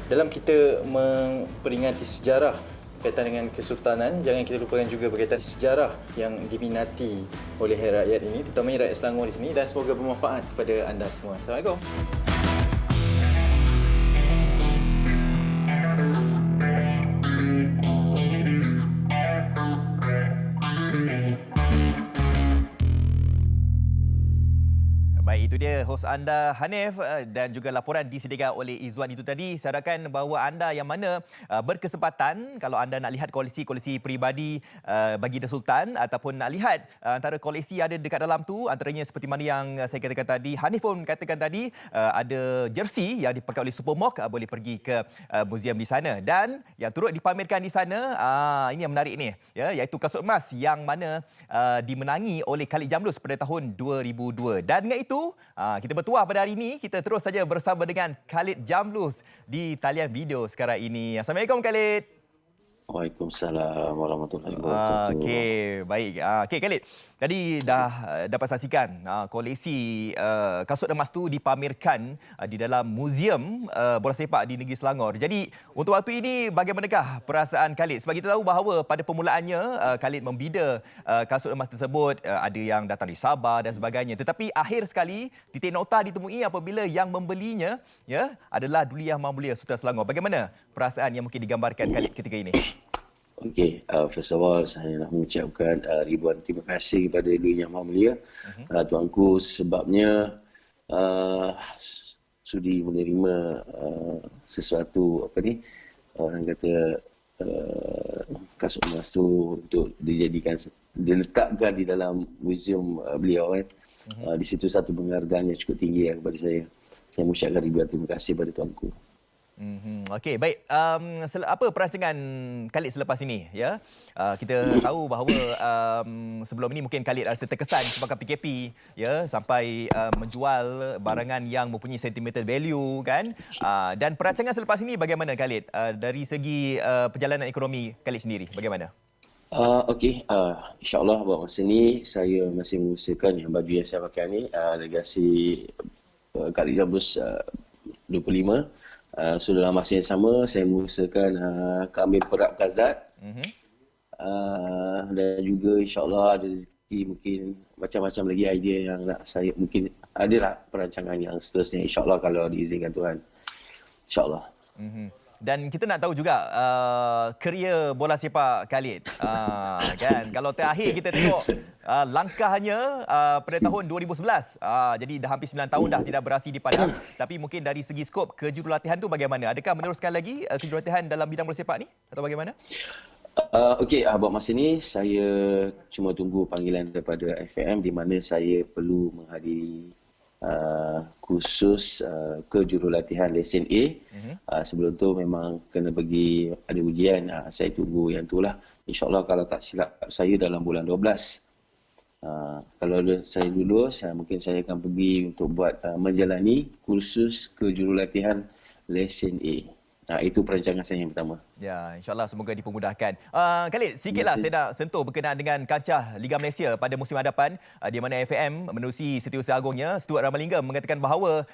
Dalam kita memperingati sejarah berkaitan dengan kesultanan, jangan kita lupakan juga berkaitan sejarah yang diminati oleh rakyat ini, terutamanya rakyat Selangor di sini, dan semoga bermanfaat kepada anda semua. Assalamualaikum. Baik, itu dia hos anda Hanif, dan juga laporan disediakan oleh Izwan itu tadi. Saya harapkan bahawa anda yang mana berkesempatan, kalau anda nak lihat koleksi-koleksi peribadi baginda Sultan ataupun nak lihat antara koleksi ada dekat dalam tu, antaranya seperti mana yang saya katakan tadi, Hanif pun katakan tadi, ada jersey yang dipakai oleh Supermok, boleh pergi ke muzium di sana. Dan yang turut dipamerkan di sana, ini yang menarik ni, ya, iaitu kasut emas yang mana dimenangi oleh Khalid Jamlus pada tahun 2002. Dan dengan itu, kita bertuah pada hari ini. Kita terus saja bersama dengan Khalid Jamlus di talian video sekarang ini. Assalamualaikum Khalid. Waalaikumsalam warahmatullahi wabarakatuh. Okey, baik. Okey Khalid, tadi dah dapat saksikan koleksi kasut emas tu dipamerkan di dalam muzium bola sepak di negeri Selangor. Jadi untuk waktu ini bagaimanakah perasaan Khalid? Sebab kita tahu bahawa pada permulaannya Khalid membida kasut emas tersebut, ada yang datang dari Sabah dan sebagainya. Tetapi akhir sekali titik nokta ditemui apabila yang membelinya, ya, adalah Duli Yang Maha Mulia Sultan Selangor. Bagaimana perasaan yang mungkin digambarkan Khalid ketika ini? Okey, first of all saya nak mengucapkan ribuan terima kasih kepada Duli Yang Maha Mulia tuanku, sebabnya sudi menerima sesuatu orang kata kasut emas tu untuk diletakkan di dalam muzium beliau kan. Di situ satu penghargaan yang cukup tinggi kepada saya. Saya mengucapkan ribuan terima kasih kepada tuanku. Okey, baik. Apa perancangan Khalid selepas ini? Ya, kita tahu bahawa sebelum ini mungkin Khalid rasa terkesan sebabkan PKP, ya, sampai menjual barangan yang mempunyai sentimental value, kan? Dan perancangan selepas ini bagaimana Khalid? Dari segi perjalanan ekonomi Khalid sendiri, bagaimana? Okey, insyaAllah buat masa ni saya masih mengusahakan yang baju yang saya pakai ni legasi Khalid Jamlus 25. So dalam masa yang sama saya mengusahakan kambing perap Kazat, dan juga insyaAllah ada rezeki, mungkin macam-macam lagi idea yang nak saya, mungkin adalah perancangan yang seterusnya insyaAllah kalau diizinkan Tuhan, insyaAllah. Dan kita nak tahu juga kerjaya bola sepak Khalid, kan? Kalau terakhir kita tengok langkahnya pada tahun 2011, jadi dah hampir 9 tahun dah tidak beraksi di Padang. Tapi mungkin dari segi skop kejurulatihan tu bagaimana? Adakah meneruskan lagi kejurulatihan dalam bidang bola sepak ni atau bagaimana? Okey, buat masa ni saya cuma tunggu panggilan daripada FAM di mana saya perlu menghadiri kursus kejurulatihan lesen A Sebelum tu memang kena pergi ada ujian. Saya tunggu yang itulah. InsyaAllah kalau tak silap saya dalam bulan 12. Kalau saya lulus, mungkin saya akan pergi untuk buat menjalani kursus kejurulatihan lesen A. Itu perancangan saya yang pertama. Ya, insyaAllah semoga dipermudahkan. Khalid, sikitlah saya nak sentuh berkenaan dengan kancah Liga Malaysia pada musim hadapan, di mana FAM menerusi Setiausaha Agungnya, Stuart Ramalingam mengatakan bahawa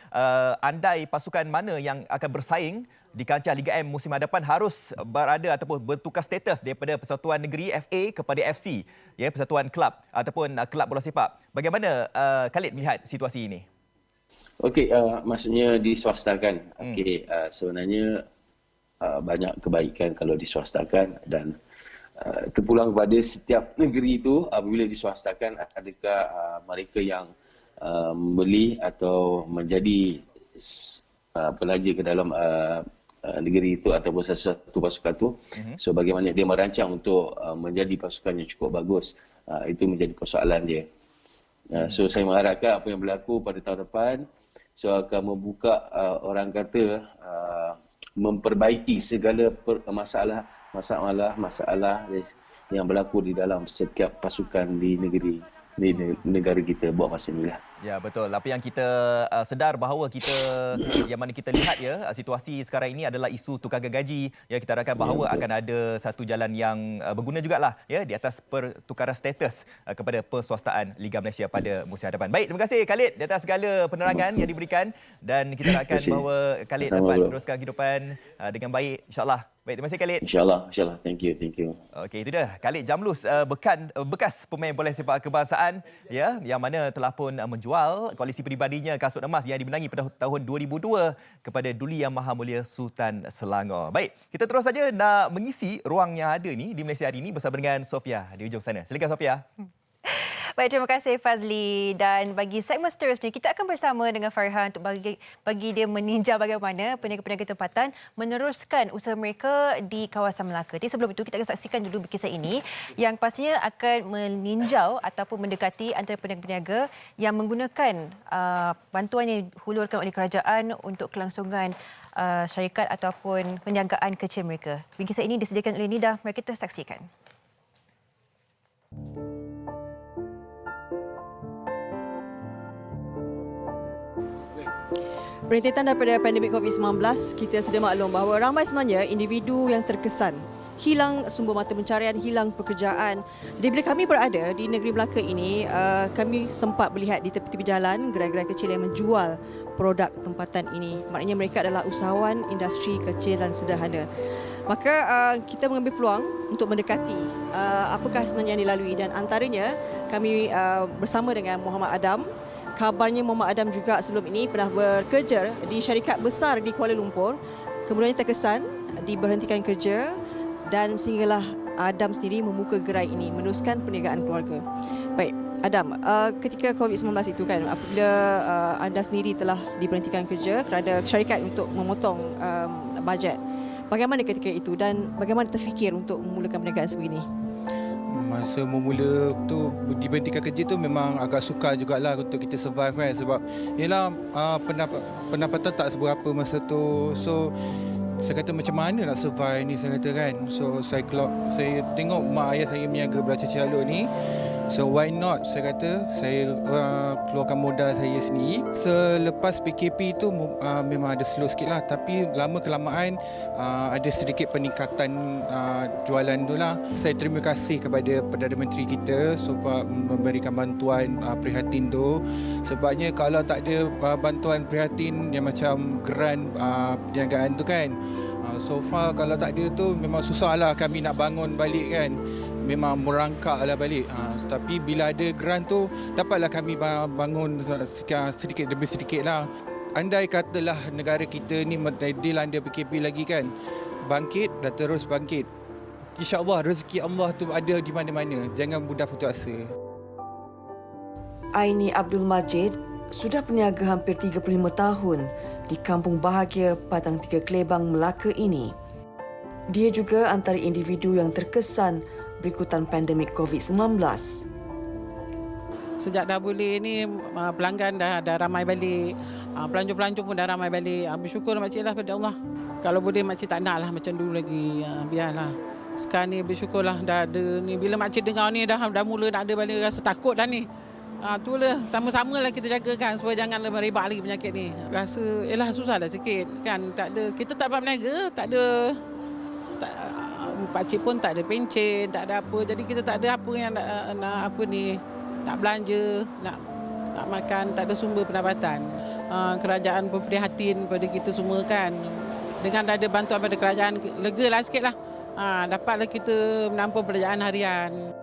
andai pasukan mana yang akan bersaing di kancah Liga M musim hadapan harus berada ataupun bertukar status daripada Persatuan Negeri FA kepada FC, ya, Persatuan Kelab ataupun Kelab Bola Sepak. Bagaimana Khalid melihat situasi ini? Okey, maksudnya diswastakan. Okey, sebenarnya banyak kebaikan kalau diswastakan dan terpulang kepada setiap negeri itu apabila diswastakan adakah mereka yang membeli atau menjadi pelajar ke dalam negeri itu ataupun sesuatu pasukan itu. So bagaimana dia merancang untuk menjadi pasukan yang cukup bagus, itu menjadi persoalan dia. So saya mengharapkan apa yang berlaku pada tahun depan akan membuka orang kata memperbaiki segala masalah yang berlaku di dalam setiap pasukan di negara kita buat masa inilah. Ya, betul. Apa yang kita sedar bahawa yang mana kita lihat, ya, situasi sekarang ini adalah isu tukar gaji. Ya, kita harapkan bahawa akan ada satu jalan yang berguna jugalah, ya, di atas pertukaran status kepada perswastaan Liga Malaysia pada musim hadapan. Baik, terima kasih Khalid di atas segala penerangan yang diberikan dan kita harapkan bahawa Khalid dapat meneruskan kehidupan dengan baik, insya-Allah. Baik, terima kasih Khalid. InsyaAllah. Thank you. Okey, itu dia Khalid Jamlus, bekas pemain bola sepak kebangsaan, ya, yang mana telah pun menjual koleksi peribadinya kasut emas yang dimenangi pada tahun 2002 kepada Duli Yang Maha Mulia Sultan Selangor. Baik, kita terus saja nak mengisi ruang yang ada ni di Malaysia hari ini bersama dengan Sofia di ujung sana. Silakan Sofia. Baik, terima kasih Fazli. Dan bagi segmen seterusnya, kita akan bersama dengan Farhan untuk bagi dia meninjau bagaimana peniaga-peniaga tempatan meneruskan usaha mereka di kawasan Melaka. Tapi sebelum itu, kita akan saksikan dulu kisah ini yang pastinya akan meninjau ataupun mendekati antara peniaga-peniaga yang menggunakan bantuan yang dihulurkan oleh kerajaan untuk kelangsungan syarikat ataupun perniagaan kecil mereka. Kisah ini disediakan oleh Nida. Mari kita saksikan. Perintitan daripada pandemik COVID-19, kita sudah maklum bahawa ramai sebenarnya individu yang terkesan. Hilang sumber mata pencarian, hilang pekerjaan. Jadi bila kami berada di negeri Melaka ini, kami sempat melihat di tepi-tepi jalan gerai-gerai kecil yang menjual produk tempatan ini. Maknanya mereka adalah usahawan industri kecil dan sederhana. Maka kita mengambil peluang untuk mendekati apakah sebenarnya yang dilalui dan antaranya kami bersama dengan Muhammad Adam. Kabarnya Muhammad Adam juga sebelum ini pernah bekerja di syarikat besar di Kuala Lumpur. Kemudian terkesan diberhentikan kerja dan sehinggalah Adam sendiri membuka gerai ini, meneruskan perniagaan keluarga. Baik, Adam, ketika COVID-19 itu kan, apabila anda sendiri telah diberhentikan kerja kerana syarikat untuk memotong bajet, bagaimana ketika itu dan bagaimana terfikir untuk memulakan perniagaan sebegini? Masa memula tu diberhentikan kerja tu memang agak sukar jugalah untuk kita survive kan, sebab yalah pendapatan tak seberapa masa tu. So saya kata macam mana nak survive ni, saya kata kan. So saya tengok mak ayah saya berniaga belacan halus ni. So why not, saya kata saya keluarkan modal saya sendiri. Selepas PKP tu memang ada slow sikit lah, tapi lama kelamaan ada sedikit peningkatan jualan tu lah. Saya terima kasih kepada Perdana Menteri kita sebab memberikan bantuan prihatin tu. Sebabnya kalau tak ada bantuan prihatin yang macam grant perniagaan tu kan, so far kalau tak ada tu memang susah lah kami nak bangun balik kan. Memang merangkak lah balik. Tapi bila ada grant tu, dapatlah kami bangun sedikit demi sedikit lah. Andai katalah negara kita ni dilanda PKP lagi kan, bangkit dan terus bangkit. InsyaAllah rezeki Allah tu ada di mana-mana. Jangan mudah putus asa. Aini Abdul Majid sudah berniaga hampir 35 tahun di Kampung Bahagia Patang Tiga Kelebang, Melaka ini. Dia juga antara individu yang terkesan berikutan pandemik COVID-19. Sejak dah boleh ni, pelanggan dah ramai balik. Pelancong-pelancong pun dah ramai balik. Bersyukur makcik lah pada Allah. Kalau boleh makcik tak nak lah macam dulu lagi. Biarlah. Sekarang ni bersyukurlah dah ada ni. Bila makcik dengar ni dah mula nak ada balik, rasa takut dah ni. Itulah, sama-sama lah kita jagakan supaya jangan merebak lagi penyakit ni. Rasa susah dah sikit kan. Tak ada, kita tak dapat berniaga, tak ada. Pakcik pun tak ada pencen, tak ada apa. Jadi kita tak ada apa yang nak belanja, nak makan, tak ada sumber pendapatan. Kerajaan pun prihatin pada kita semua kan. Dengan ada bantuan pada kerajaan, lega lah sikit lah. Dapatlah kita menampung pekerjaan harian.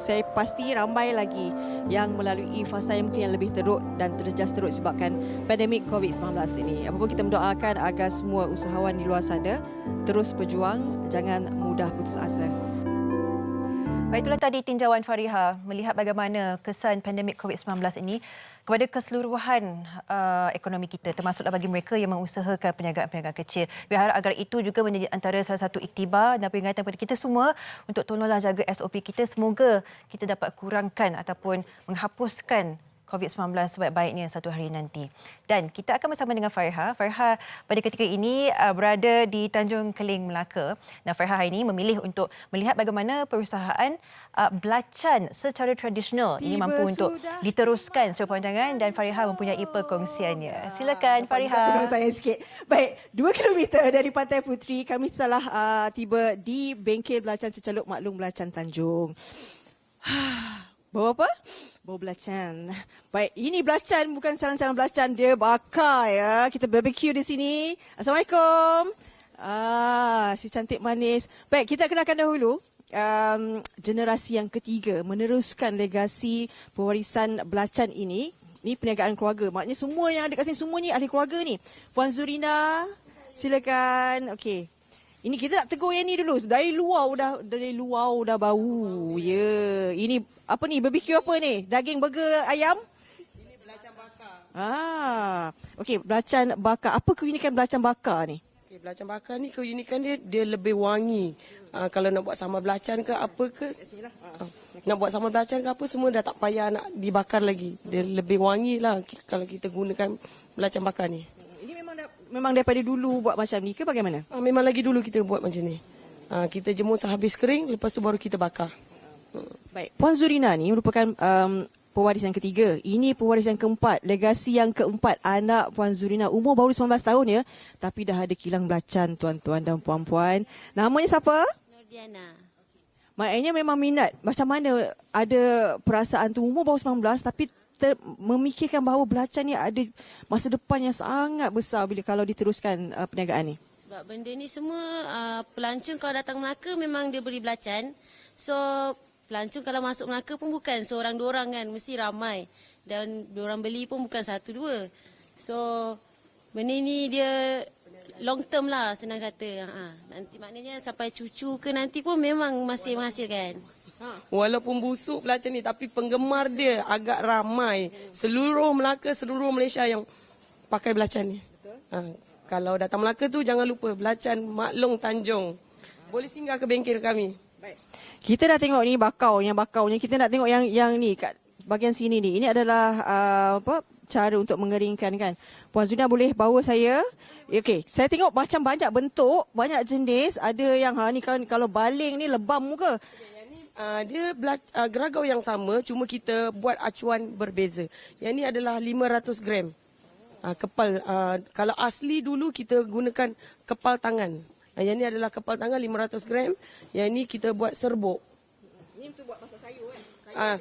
Saya pasti ramai lagi yang melalui fasa yang mungkin yang lebih teruk dan terjejas teruk disebabkan pandemik COVID-19 ini. Apapun kita mendoakan agar semua usahawan di luar sana terus berjuang, jangan mudah putus asa. Baik, itulah tadi tinjauan Fariha melihat bagaimana kesan pandemik COVID-19 ini kepada keseluruhan ekonomi kita, termasuklah bagi mereka yang mengusahakan perniagaan-perniagaan kecil. Berharap agar itu juga menjadi antara salah satu iktibar dan peringatan kepada kita semua untuk tolonglah jaga SOP kita. Semoga kita dapat kurangkan ataupun menghapuskan COVID-19 sebaik-baiknya satu hari nanti. Dan kita akan bersama dengan Fariha. Fariha pada ketika ini berada di Tanjung Keling, Melaka. Dan Fariha hari ini memilih untuk melihat bagaimana perusahaan belacan secara tradisional ini mampu untuk diteruskan sepanjangan dan Fariha mempunyai perkongsiannya. Silakan Fariha. Saya sikit. Baik, 2 kilometer dari Pantai Puteri kami telah tiba di Bengkel Belacan Secaluk Maklum Belacan Tanjung. Bau apa? Bau belacan. Baik, ini belacan bukan calang-calang belacan, dia bakar ya. Kita barbecue di sini. Assalamualaikum. Si cantik manis. Baik, kita kenalkan dahulu generasi yang ketiga meneruskan legasi pewarisan belacan ini. Ini perniagaan keluarga. Maknanya semua yang ada kat sini semua ni ahli keluarga ni. Puan Zurina, silakan. Okey. Ini kita nak tegur yang ni dulu. Dari luar dah bau. Ya. Ini apa ni? Barbecue apa ni? Daging burger ayam? Ini belacan bakar. Okey, belacan bakar. Apa keunikan belacan bakar ni? Okay, belacan bakar ni keunikan dia lebih wangi. Kalau nak buat sambal belacan ke apa ke, nak buat sambal belacan ke apa semua dah tak payah nak dibakar lagi. Dia lebih wangi lah kalau kita gunakan belacan bakar ni. Memang daripada dulu buat macam ni ke bagaimana? Memang lagi dulu kita buat macam ni. Kita jemur sehabis kering, lepas tu baru kita bakar. Baik, Puan Zurina ni merupakan pewaris yang ketiga. Ini pewaris yang keempat, legasi yang keempat. Anak Puan Zurina umur baru 19 tahun ya, tapi dah ada kilang belacan tuan-tuan dan puan-puan. Namanya siapa? Nordiana. Maknanya memang minat. Macam mana ada perasaan tu umur baru 19 tapi memikirkan bahawa belacan ni ada masa depan yang sangat besar bila kalau diteruskan perniagaan ni? Sebab benda ni semua pelancong kalau datang Melaka memang dia beri belacan. So pelancong kalau masuk Melaka pun bukan seorang dua orang kan, mesti ramai. Dan diorang beli pun bukan satu dua. So benda ni dia long term lah senang kata. Nanti maknanya sampai cucu ke nanti pun memang masih menghasilkan. Walaupun busuk belacan ni tapi penggemar dia agak ramai. Seluruh Melaka, seluruh Malaysia yang pakai belacan ni. Kalau datang Melaka tu jangan lupa belacan Maklum Tanjung. Boleh singgah ke bengkel kami. Baik. Kita dah tengok ni bakaunya. Kita nak tengok yang ni kat bahagian sini ni. Ini adalah cara untuk mengeringkan kan. Puan Zuna boleh bawa saya. Okey, saya tengok macam banyak bentuk, banyak jenis. Ada yang ni kan kalau baling ni lebam ke? Dia geragau yang sama, cuma kita buat acuan berbeza. Yang ni adalah 500 gram kepal. Kalau asli dulu kita gunakan kepal tangan. Yang ni adalah kepal tangan 500 gram. Yang ni kita buat serbuk. Ni untuk buat masak sayur kan?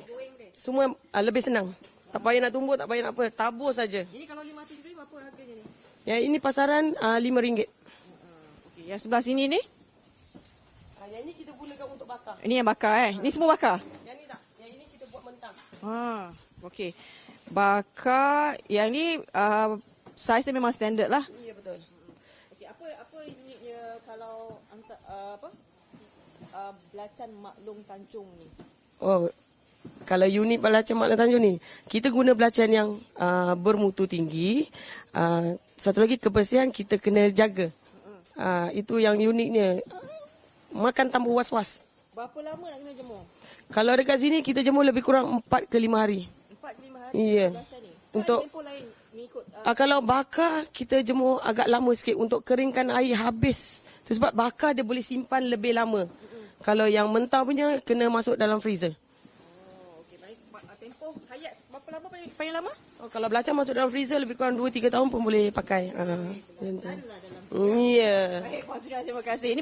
Semua lebih senang. Tak payah nak tumbuk, tak payah nak apa. Tabur saja. Ini kalau 500 gram apa harganya ni? Yang ini pasaran RM5. Okey, yang sebelah sini ni? Yang ini kita gunakan untuk bakar. Ini yang bakar Ini semua bakar? Yang ni tak. Yang ini kita buat mentah. Okey. Bakar. Yang ni saiz dia memang standard lah. Ya, betul. Okey, apa uniknya kalau belacan Maklum Tanjung ni? Kalau unit belacan Maklum Tanjung ni, kita guna belacan yang bermutu tinggi. Satu lagi kebersihan kita kena jaga. Itu yang uniknya. Makan tanpa was-was. Berapa lama nak kena jemur? Kalau dekat sini kita jemur lebih kurang 4 ke 5 hari. 4 ke 5 hari? Ya. untuk kalau bakar kita jemur agak lama sikit untuk keringkan air habis. Tu sebab bakar dia boleh simpan lebih lama. Kalau yang mentah punya kena masuk dalam freezer. Tempoh hayat berapa lama paling lama? Kalau belacan masuk dalam freezer lebih kurang 2-3 tahun pun boleh pakai. Ya. Baik, Puan Zurina, terima kasih. Ini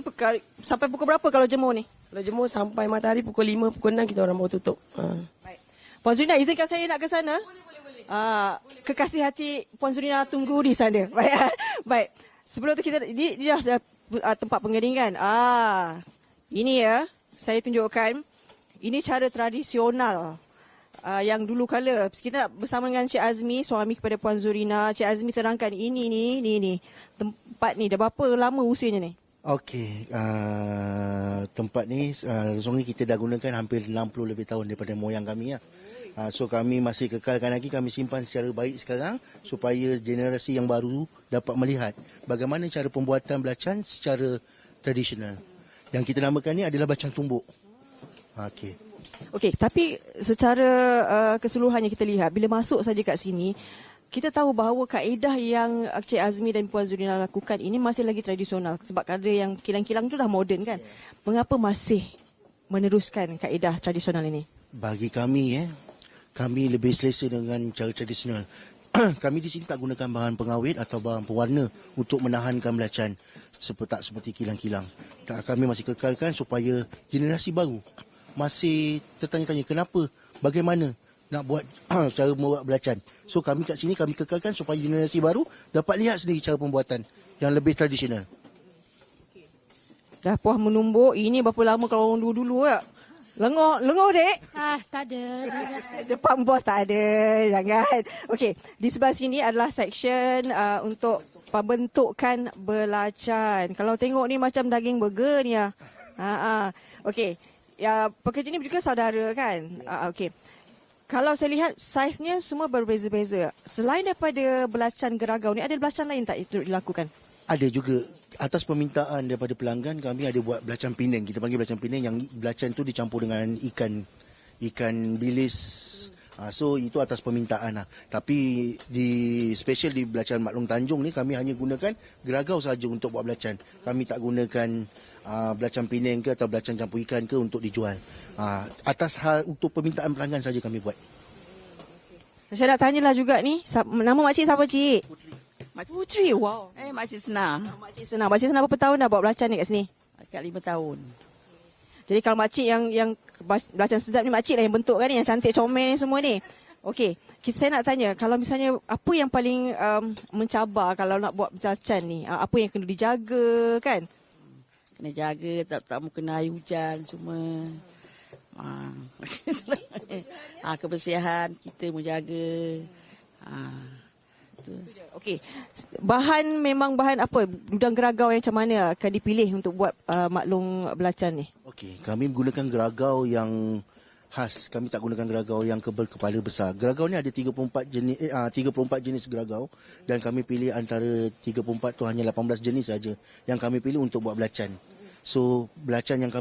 sampai pukul berapa kalau jemur ni? Kalau jemur sampai matahari pukul 5, pukul 6 kita orang baru tutup. Baik. Puan Zurina, izinkan saya nak ke sana? Kekasih hati Puan Zurina tunggu di sana. Baik. Baik. Sebelum tu kita ini dah tempat pengeringan. Ini ya, saya tunjukkan. Ini cara tradisional. Yang dulu kala kita bersama dengan Cik Azmi, suami kepada Puan Zurina. Cik Azmi terangkan ini tempat ni dah berapa lama usianya ni? Okey, tempat ni sungai kita dah gunakan hampir 60 lebih tahun daripada moyang kami ya. So kami masih kekalkan lagi, kami simpan secara baik sekarang supaya generasi yang baru dapat melihat bagaimana cara pembuatan belacan secara tradisional. Yang kita namakan ni adalah belacan tumbuk. Okey. Okey, tapi secara keseluruhannya kita lihat bila masuk saja kat sini, kita tahu bahawa kaedah yang Cik Azmi dan Puan Zurina lakukan ini masih lagi tradisional sebab ada yang kilang-kilang tu dah moden kan. Mengapa masih meneruskan kaedah tradisional ini? Bagi kami kami lebih selesa dengan cara tradisional. Kami di sini tak gunakan bahan pengawet atau bahan pewarna untuk menahankan belacan seperti kilang-kilang. Kami masih kekalkan supaya generasi baru masih tertanya-tanya kenapa, bagaimana nak buat cara membuat belacan. So kami kat sini kami kekalkan supaya generasi baru dapat lihat sendiri cara pembuatan yang lebih tradisional. Dah puas menumbuk, ini berapa lama kalau orang dulu-dulu ya? Lengur dek? Tak ada. Depan bos tak ada, jangan. Okey, di sebelah sini adalah section untuk pembentukan belacan. Kalau tengok ni macam daging burger ni ya. Okey. Ya, pekerja ni juga saudara kan? Okey. Kalau saya lihat saiznya semua berbeza-beza. Selain daripada belacan geragau ni, ada belacan lain tak itu dilakukan? Ada juga. Atas permintaan daripada pelanggan, kami ada buat belacan Penang. Kita panggil belacan Penang yang belacan tu dicampur dengan ikan bilis. So itu atas permintaan. Tapi special di belacan Mak Long Tanjung ni kami hanya gunakan geragau saja untuk buat belacan. Kami tak gunakan belacan Penang ke atau belacan campur ikan ke untuk dijual. Atas hal untuk permintaan pelanggan saja kami buat. Saya nak tanyalah juga ni, nama makcik siapa cik? Putri, wow. Makcik Senar. Makcik Senar. Makcik Senar berapa tahun dah buat belacan ni kat sini? Kat 5 tahun. Jadi kalau makcik yang belacan sedap ni, makcik lah yang bentuk kan ni, yang cantik comel ni semua ni. Okey, saya nak tanya, kalau misalnya apa yang paling mencabar kalau nak buat belacan ni? Apa yang kena dijaga kan? Kena jaga, tak mau kena air hujan semua. Kebersihan kita menjaga. Okey, memang bahan apa? Udang geragau yang macam mana akan dipilih untuk buat maklong belacan ni? Okey, kami menggunakan geragau yang khas. Kami tak gunakan geragau yang berkepala besar. Geragau ni ada 34 jenis geragau dan kami pilih antara 34 tu hanya 18 jenis saja yang kami pilih untuk buat belacan. So, belacan yang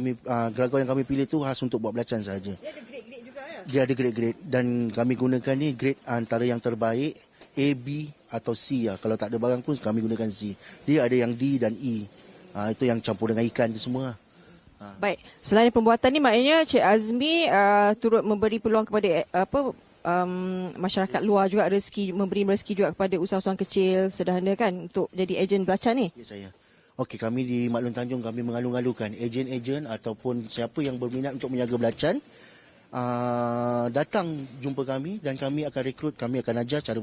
geragau yang kami pilih tu khas untuk buat belacan saja. Dia ada grade-grade juga ya? Dia ada grade-grade dan kami gunakan ni grade antara yang terbaik A, B atau C ya. Kalau tak ada barang pun kami gunakan C. Dia ada yang D dan E. Itu yang campur dengan ikan tu semua. Baik, selain pembuatan ni maknanya Cik Azmi turut memberi peluang kepada masyarakat luar juga memberi rezeki juga kepada usahawan kecil sederhana kan untuk jadi ejen belacan ni. Ya saya. Okey, kami di Mak Long Tanjung kami mengalu-alukan ejen-ejen ataupun siapa yang berminat untuk menjaga belacan datang jumpa kami dan kami akan rekrut, kami akan ajar cara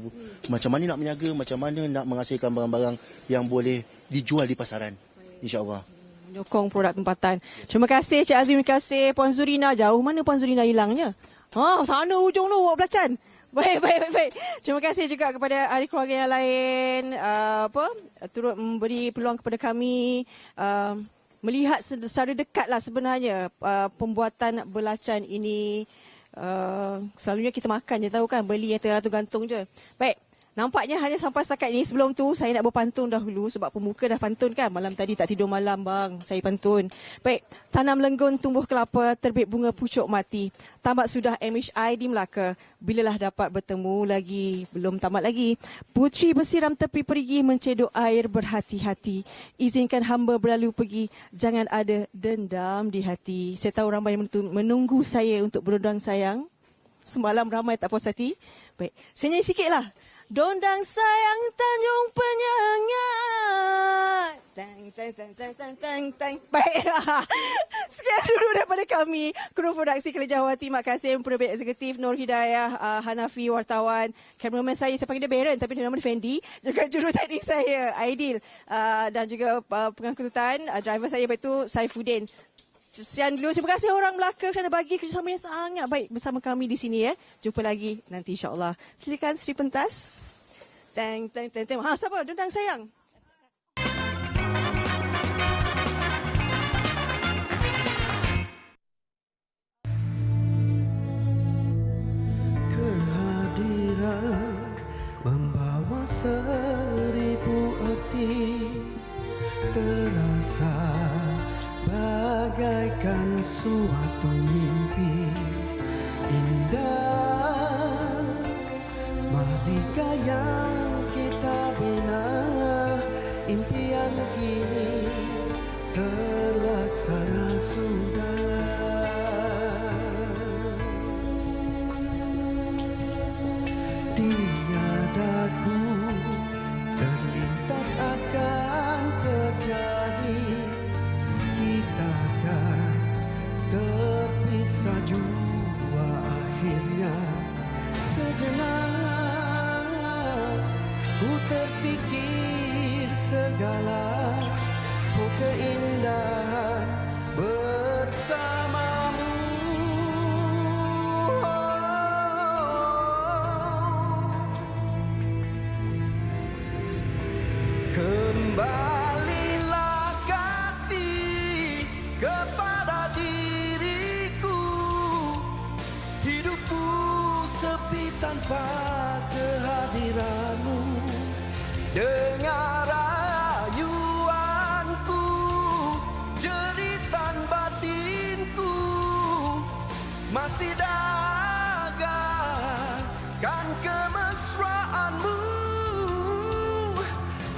macam mana nak menjaga, macam mana nak menghasilkan barang-barang yang boleh dijual di pasaran. InsyaAllah. Menyokong produk tempatan. Terima kasih Cik Azmi, terima kasih Puan Zurina. Jauh mana Puan Zurina hilangnya? Sana hujung tu buat belacan. Baik. Terima kasih juga kepada ahli keluarga yang lain turut memberi peluang kepada kami melihat secara dekatlah sebenarnya pembuatan belacan ini. Selalunya kita makan je tahu kan, beli yang tergantung-gantung je. Baik, Nampaknya hanya sampai setakat ini. Sebelum tu saya nak berpantun dahulu sebab pemuka dah pantun kan. Malam tadi tak tidur malam bang, saya pantun. Baik, tanam lenggun tumbuh kelapa, terbit bunga pucuk mati. Tamat sudah MHI di Melaka, bilalah dapat bertemu lagi. Belum tamat lagi. Puteri bersiram tepi perigi mencedok air berhati-hati. Izinkan hamba berlalu pergi, jangan ada dendam di hati. Saya tahu ramai menunggu saya untuk berundang sayang. Semalam ramai tak puas hati. Baik, saya nyanyi sikit lah. Dondang sayang Tanjung Penyengat. Tang tang tang tang tang tang tang. Baiklah. Sekian dulu daripada kami, kru produksi Kelejahwati Mak Kasim, Penerbit Eksekutif Nur Hidayah, Hanafi wartawan, kameraman saya panggil dia Baron tapi dia nama dia Fendi, juga juruteknik saya Aidil, dan juga pengangkutan driver saya iaitu Saifuddin. Sekian dulu. Terima kasih orang Melaka kerana bagi kerjasama yang sangat baik bersama kami di sini ya. Jumpa lagi nanti insya-Allah. Silakan Sri Pentas. Teng teng teng teng. Ha, siapa? Dondang sayang. Kehadiran membawa 1000 arti, terasa bagaikan suatu mimpi indah. Merdeka yang kita bina, impian kini terlaksana sudah. Tiada ku terlintas akan terjadi, kita kan terpisah jua akhirnya. Sejenak ku terfikir segala keindahan bersamamu. Kembalilah kasih kepada diriku, hidupku sepi tanpa kehadiranmu. Dengar rayuanku, jeritan batinku, masih dagangkan kemesraanmu.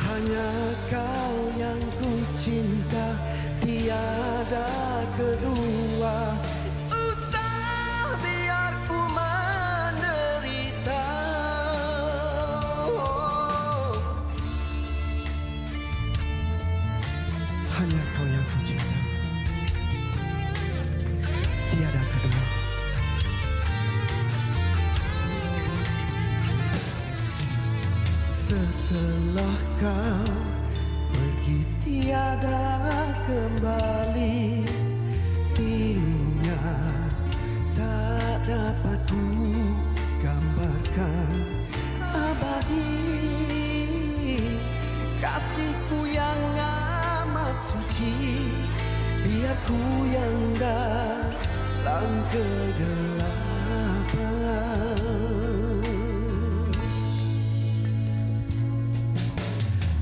Hanya kau yang ku cinta, tiada kedua. Usah biar ku menderita. Hanya kau yang ku cinta, tiada kedua. Setelah kau pergi tiada kembali, pilunya tak dapat ku gambarkan. Abadi kasihku yang amat suci, biar ku yang dalam kegelapan.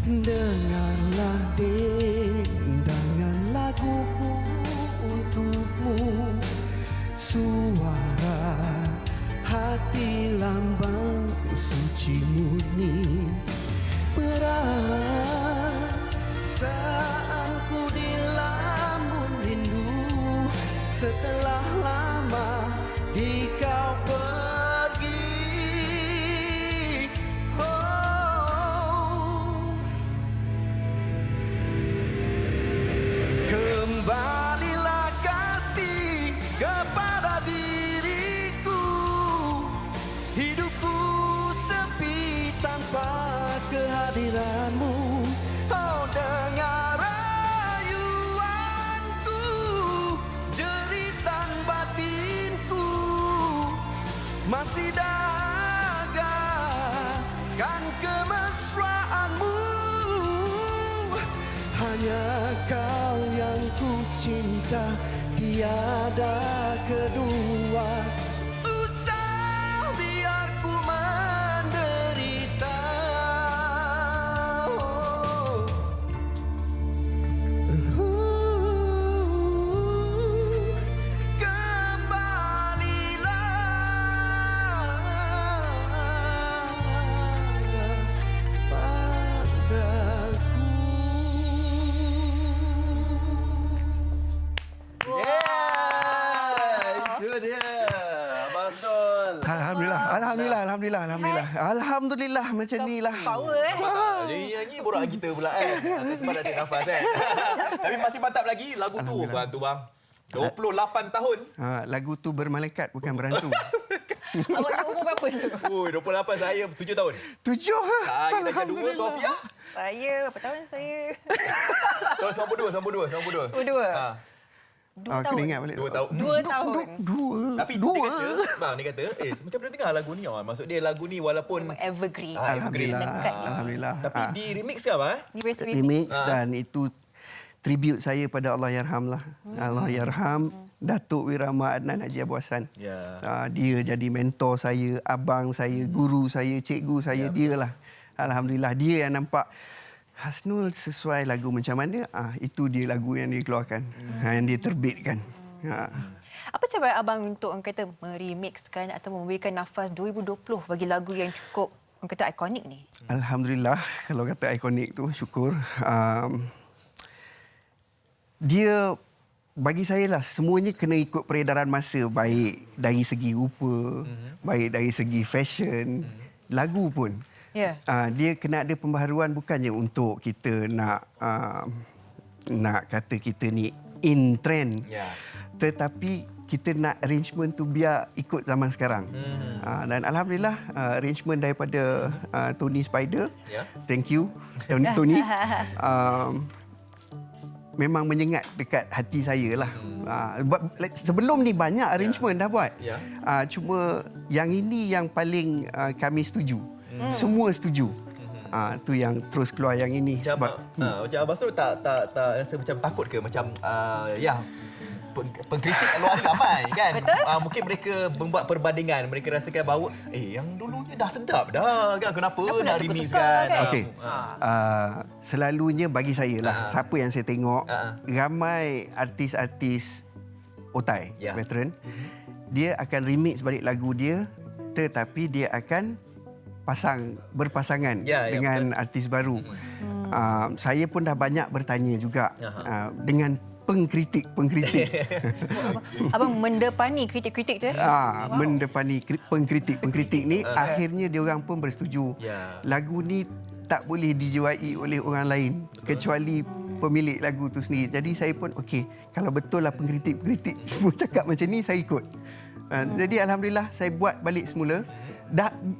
Dengarlah dendangan laguku untukmu, suara hati lambang suci murni. Perasaanku di lambung rindu, setelah lama di kau pergi. Kembalilah kasih kepada diriku, hidupku sepi tanpa kehadiranmu. Oh, dengar rayuanku, jeritan batinku, masih dagangkan kemesraanmu. Hanya kau yang ku cinta, tiada kedua. Usah biar ku menderita. Alhamdulillah macam ni lah. Power Jadi nyanyi borak kita pula Atas sebab ada nafas Tapi masih mantap lagi lagu tu bantu bang. 28 tahun. Lagu tu bermalaikat bukan berantu. Awak umur berapa tu? 28 saya 7 tahun. 7 Saya dah jadi 2 Sofia. Saya berapa tahun saya? Tahun 92. 2 tahun. Kena ingat balik. 2 tahun. 2 tahun. Tapi dia kata, bang dia kata, macam pernah dengar lagu ni. Maksud dia lagu ni walaupun evergreen. Alhamdulillah. Tapi di remix ke apa? Remix dan itu tribute saya pada Allahyarham lah. Allahyarham Datuk Wirama Adnan Haji Abu Hassan. Dia jadi mentor saya, abang saya, guru saya, cikgu saya, dia lah. Alhamdulillah dia yang nampak Hasnul sesuai lagu macam mana, itu dia lagu yang dia keluarkan, yang dia terbitkan. Apa cabaran abang untuk orang kata meremixkan atau memberikan nafas 2020 bagi lagu yang cukup orang kata ikonik ni? Alhamdulillah, kalau kata ikonik tu syukur. Dia bagi saya lah semuanya kena ikut peredaran masa, baik dari segi rupa, baik dari segi fashion, lagu pun. Dia kena ada pembaharuan, bukannya untuk kita nak kata kita ni in trend, tetapi kita nak arrangement tu biar ikut zaman sekarang. Dan alhamdulillah arrangement daripada Tony Spider, thank you Tony. Memang menyengat dekat hati saya lah. Sebelum ni banyak arrangement dah buat. Cuma yang ini yang paling kami setuju. Semua setuju. Tu yang terus keluar yang ini. Macam Abang Sro tak rasa macam takut ke? Macam pengkritik luar ramai kan. Betul? Mungkin mereka membuat perbandingan, mereka rasakan bahawa yang dulunya dah sedap dah kan, kenapa nak remix kan. Okey. Selalunya bagi saya lah, siapa yang saya tengok, ramai artis-artis otai, veteran, dia akan remix balik lagu dia, tetapi dia akan berpasangan dengan artis baru. Saya pun dah banyak bertanya juga dengan pengkritik. Abang mendepani kritik-kritik tu? Mendepani pengkritik ni, akhirnya diorang pun bersetuju. Lagu ni tak boleh dijiwai oleh orang lain kecuali pemilik lagu tu sendiri. Jadi saya pun okey, kalau betul lah pengkritik semua cakap macam ni, saya ikut. Jadi alhamdulillah saya buat balik semula.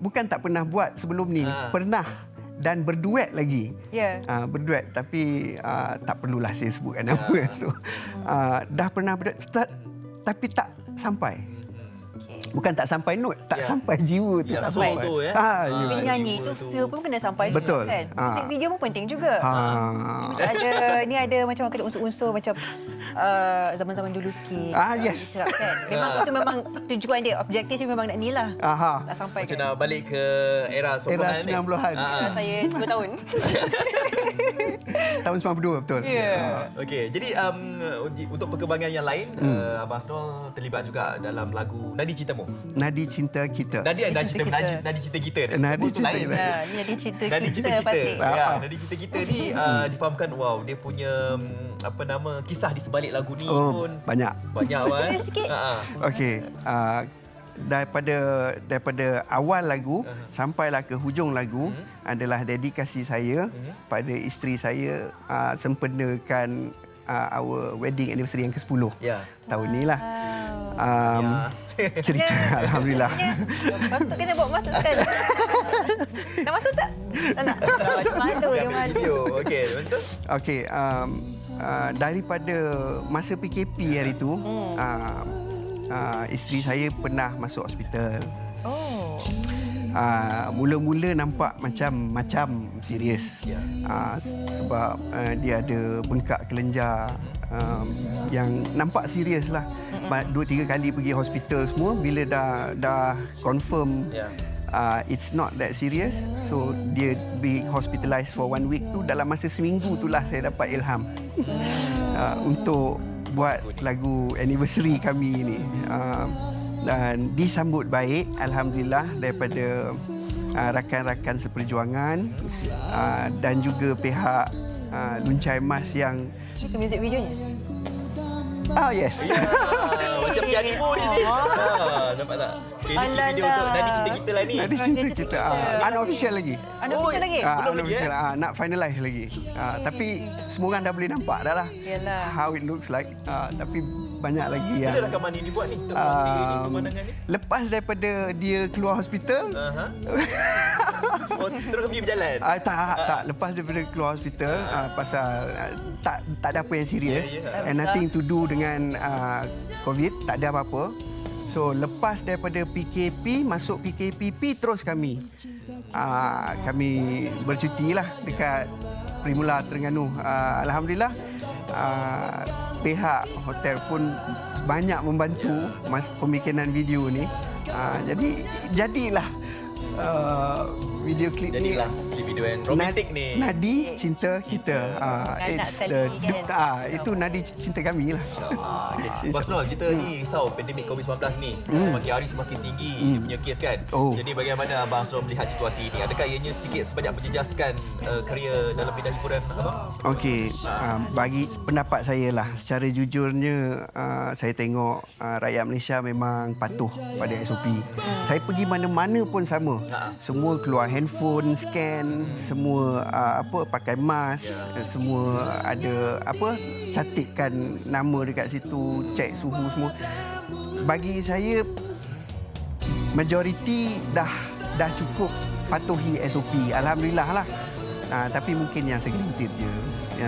Bukan tak pernah buat sebelum ni, pernah. Dan berduet lagi. Berduet, tapi tak perlulah saya sebutkan nama. So, dah pernah berduet, tapi tak sampai. Bukan tak sampai note, tak sampai jiwa tu. Sampai. Sampai. Tu, Tapi nyanyi tu feel pun kena sampai. Betul. Juga, kan? Musik video pun penting juga. Ada macam unsur-unsur macam zaman-zaman dulu sikit. Yes. Kan? Memang itu memang tujuan dia, objektif dia memang nak ni lah. Tak sampai. Macam nak balik ke era 90-an. Era 90-an. Saya 2 tahun. Tahun 92, betul. Okey, jadi untuk perkembangan yang lain, Abang Hasnul terlibat juga dalam lagu Nadi Cintamu. Nadi Cinta Kita. Nadi Cinta Kita. Nadi Cinta Ni Nadi Cinta Kita. Nadi Cinta Kita ni difahamkan, wow, dia punya kisah di sebalik lagu ni pun banyak kan. Okey, daripada awal lagu sampailah ke hujung lagu adalah dedikasi saya pada isteri saya, sempurnakan our wedding anniversary yang ke-10 tahun ni lah. Cerita alhamdulillah. Patut kena buat masuk sekali. Nak masuk tak? Tak nak. Malu dia malu. Okey, betul. Okey, daripada masa PKP hari tu, isteri saya pernah masuk hospital. Mula-mula nampak macam serius. Sebab dia ada bengkak kelenjar yang nampak serius lah. 2-3 kali pergi hospital semua, bila dah confirm it's not that serious, so dia be hospitalized for 1 week tu. Dalam masa seminggu itulah saya dapat ilham untuk buat lagu anniversary kami ni. Dan disambut baik alhamdulillah daripada rakan-rakan seperjuangan dan juga pihak Luncai Mas yang music videonya. Yes. Macam pianimo ni. Nampak tak? Okay, ini video untuk Nadi Cinta-Kita lah ni. Nadi Cinta-Kita. Unofficial lagi. Unofficial lagi? Belum lagi nak finalize lagi. Tapi semua orang dah boleh nampak dah lah. Yalah. How it looks like. Tapi banyak lagi yang... Bila rakaman ni dibuat ni? Pemandangan ni? Lepas daripada dia keluar hospital. Terus pergi berjalan? Tak. Lepas daripada keluar hospital, pasal tak ada apa yang serius. And nothing to do dengan COVID, tak ada apa-apa. So, lepas daripada PKP, masuk PKPP, terus kami bercuti lah dekat Primula Terengganu. Alhamdulillah, pihak hotel pun banyak membantu pembikinan video ni. Jadilah video klip ni. Jadilah video yang romantik ni. Nadi Cinta Kita. Itu Nadi Cinta kami lah. Bos Nol, kita ni risau pandemik COVID-19 ni. Semakin hari semakin tinggi dia punya kes kan. Jadi bagaimana Abang Asrul melihat situasi ini? Adakah ianya sedikit sebanyak menjejaskan karya dalam bidang hiburan Abang? Okey, bagi pendapat saya lah, secara jujurnya saya tengok rakyat Malaysia memang patuh pada SOP. Saya pergi mana-mana pun sama. Semua keluar handphone, scan, semua pakai mask, semua ada cantikkan nama dekat situ, cek suhu semua. Bagi saya majoriti dah cukup patuhi SOP. Alhamdulillah lah. Tapi mungkin yang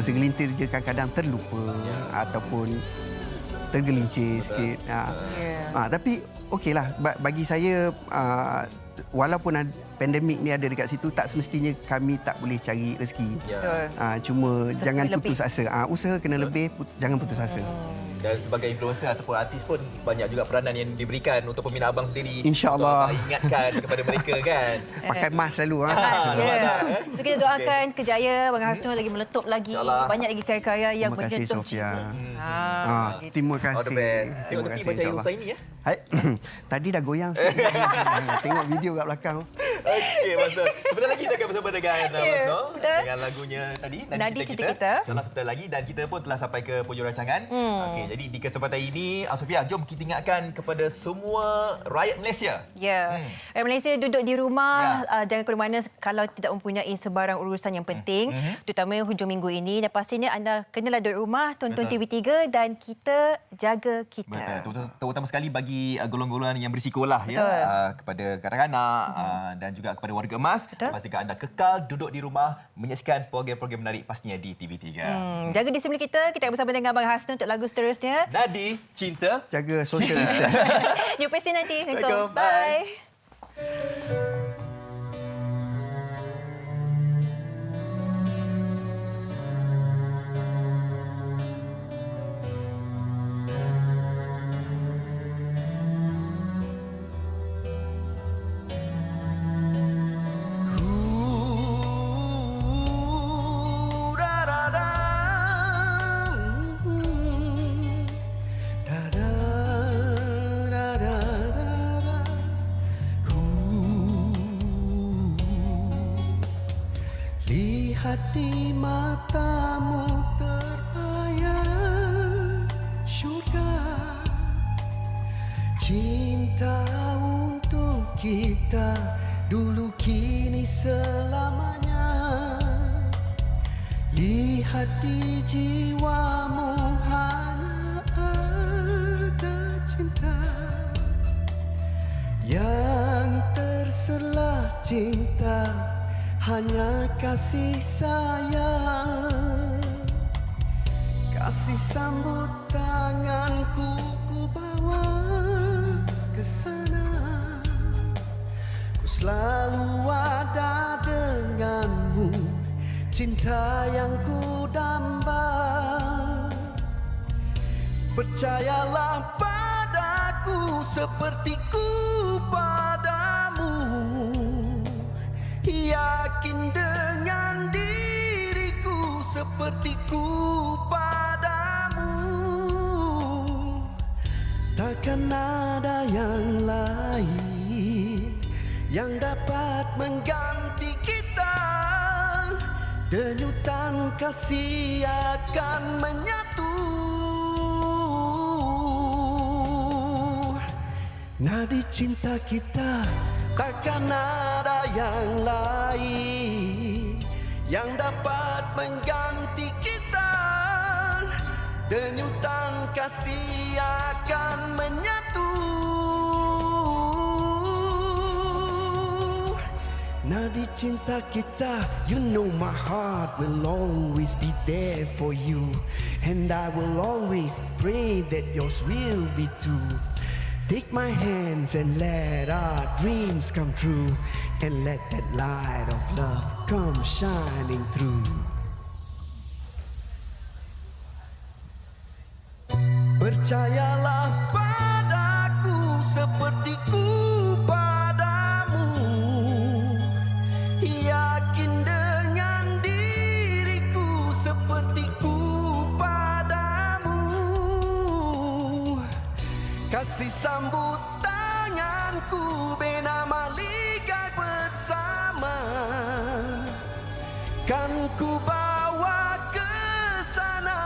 segelintir je kadang-kadang terlupa ataupun tergelincir sikit. Tapi okeylah, bagi saya walaupun pandemik ni ada dekat situ, tak semestinya kami tak boleh cari rezeki. Cuma usaha jangan putus asa. Usaha kena lebih, jangan putus asa. Dan sebagai influencer ataupun artis pun banyak juga peranan yang diberikan untuk pembina abang sendiri. InsyaAllah. Untuk ingatkan kepada mereka kan. Pakai mask selalu. Jadi kita doakan kejaya Abang Hasnul lagi meletup lagi. Banyak lagi karya-karya yang menyentuh jiwa. Terima kasih. All the best. Tengok tepi macam yang usai ni ya. Tadi dah goyang. Tengok video kat belakang. Okey, Mas Nur. Sebentar lagi kita akan bersama dengan Mas Nur dengan lagunya tadi Nadi Cinta Kita. InsyaAllah sebentar lagi dan kita pun telah sampai ke penghujung rancangan. Okey, jadi di kesempatan ini Sofia, jom kita ingatkan kepada semua rakyat Malaysia. Rakyat Malaysia duduk di rumah, jangan ke mana kalau tidak mempunyai sebarang urusan yang penting, terutama hujung minggu ini. Dan pastinya anda kenalah duduk rumah, tonton TV3 dan kita jaga kita. Betul. Terutama sekali bagi golongan-golongan yang berisiko lah kepada kanak-kanak dan juga kepada warga emas. Pastikan anda kekal duduk di rumah menyaksikan program-program menarik pastinya di TV3. Jaga disiplin kita. Kita bersama dengan Abang Hasnul untuk lagu seterusnya. Nadi Cinta. Jaga social distance. Jumpa nanti. Assalamualaikum. Bye. Lihat di matamu terbayang syurga, cinta untuk kita dulu kini selamanya. Lihat di jiwamu hanya ada cinta, yang terselah cinta hanya kasih sayang. Kasih sambut tanganku, ku bawa ke sana. Ku selalu ada denganmu, cinta yang ku damba. Percayalah padaku seperti ku padamu. Yakin dengan diriku seperti ku padamu. Takkan ada yang lain yang dapat mengganti kita. Denyutan kasih akan menyatu. Nadi cinta kita takkan ada yang lain yang dapat mengganti kita. Denyutan kasih akan menyatu. Nadi cinta kita, you know my heart will always be there for you, and I will always pray that yours will be too. Take my hands and let our dreams come true, and let that light of love come shining through. Percayalah padaku seperti ku padamu. Yakin dengan diriku seperti ku padamu. Kasih sambut tanganku bernama ligai bersama. Kan ku bawa ke sana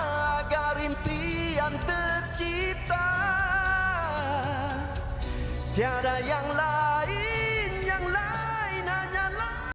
agar impian tercipta. Tiada yang lain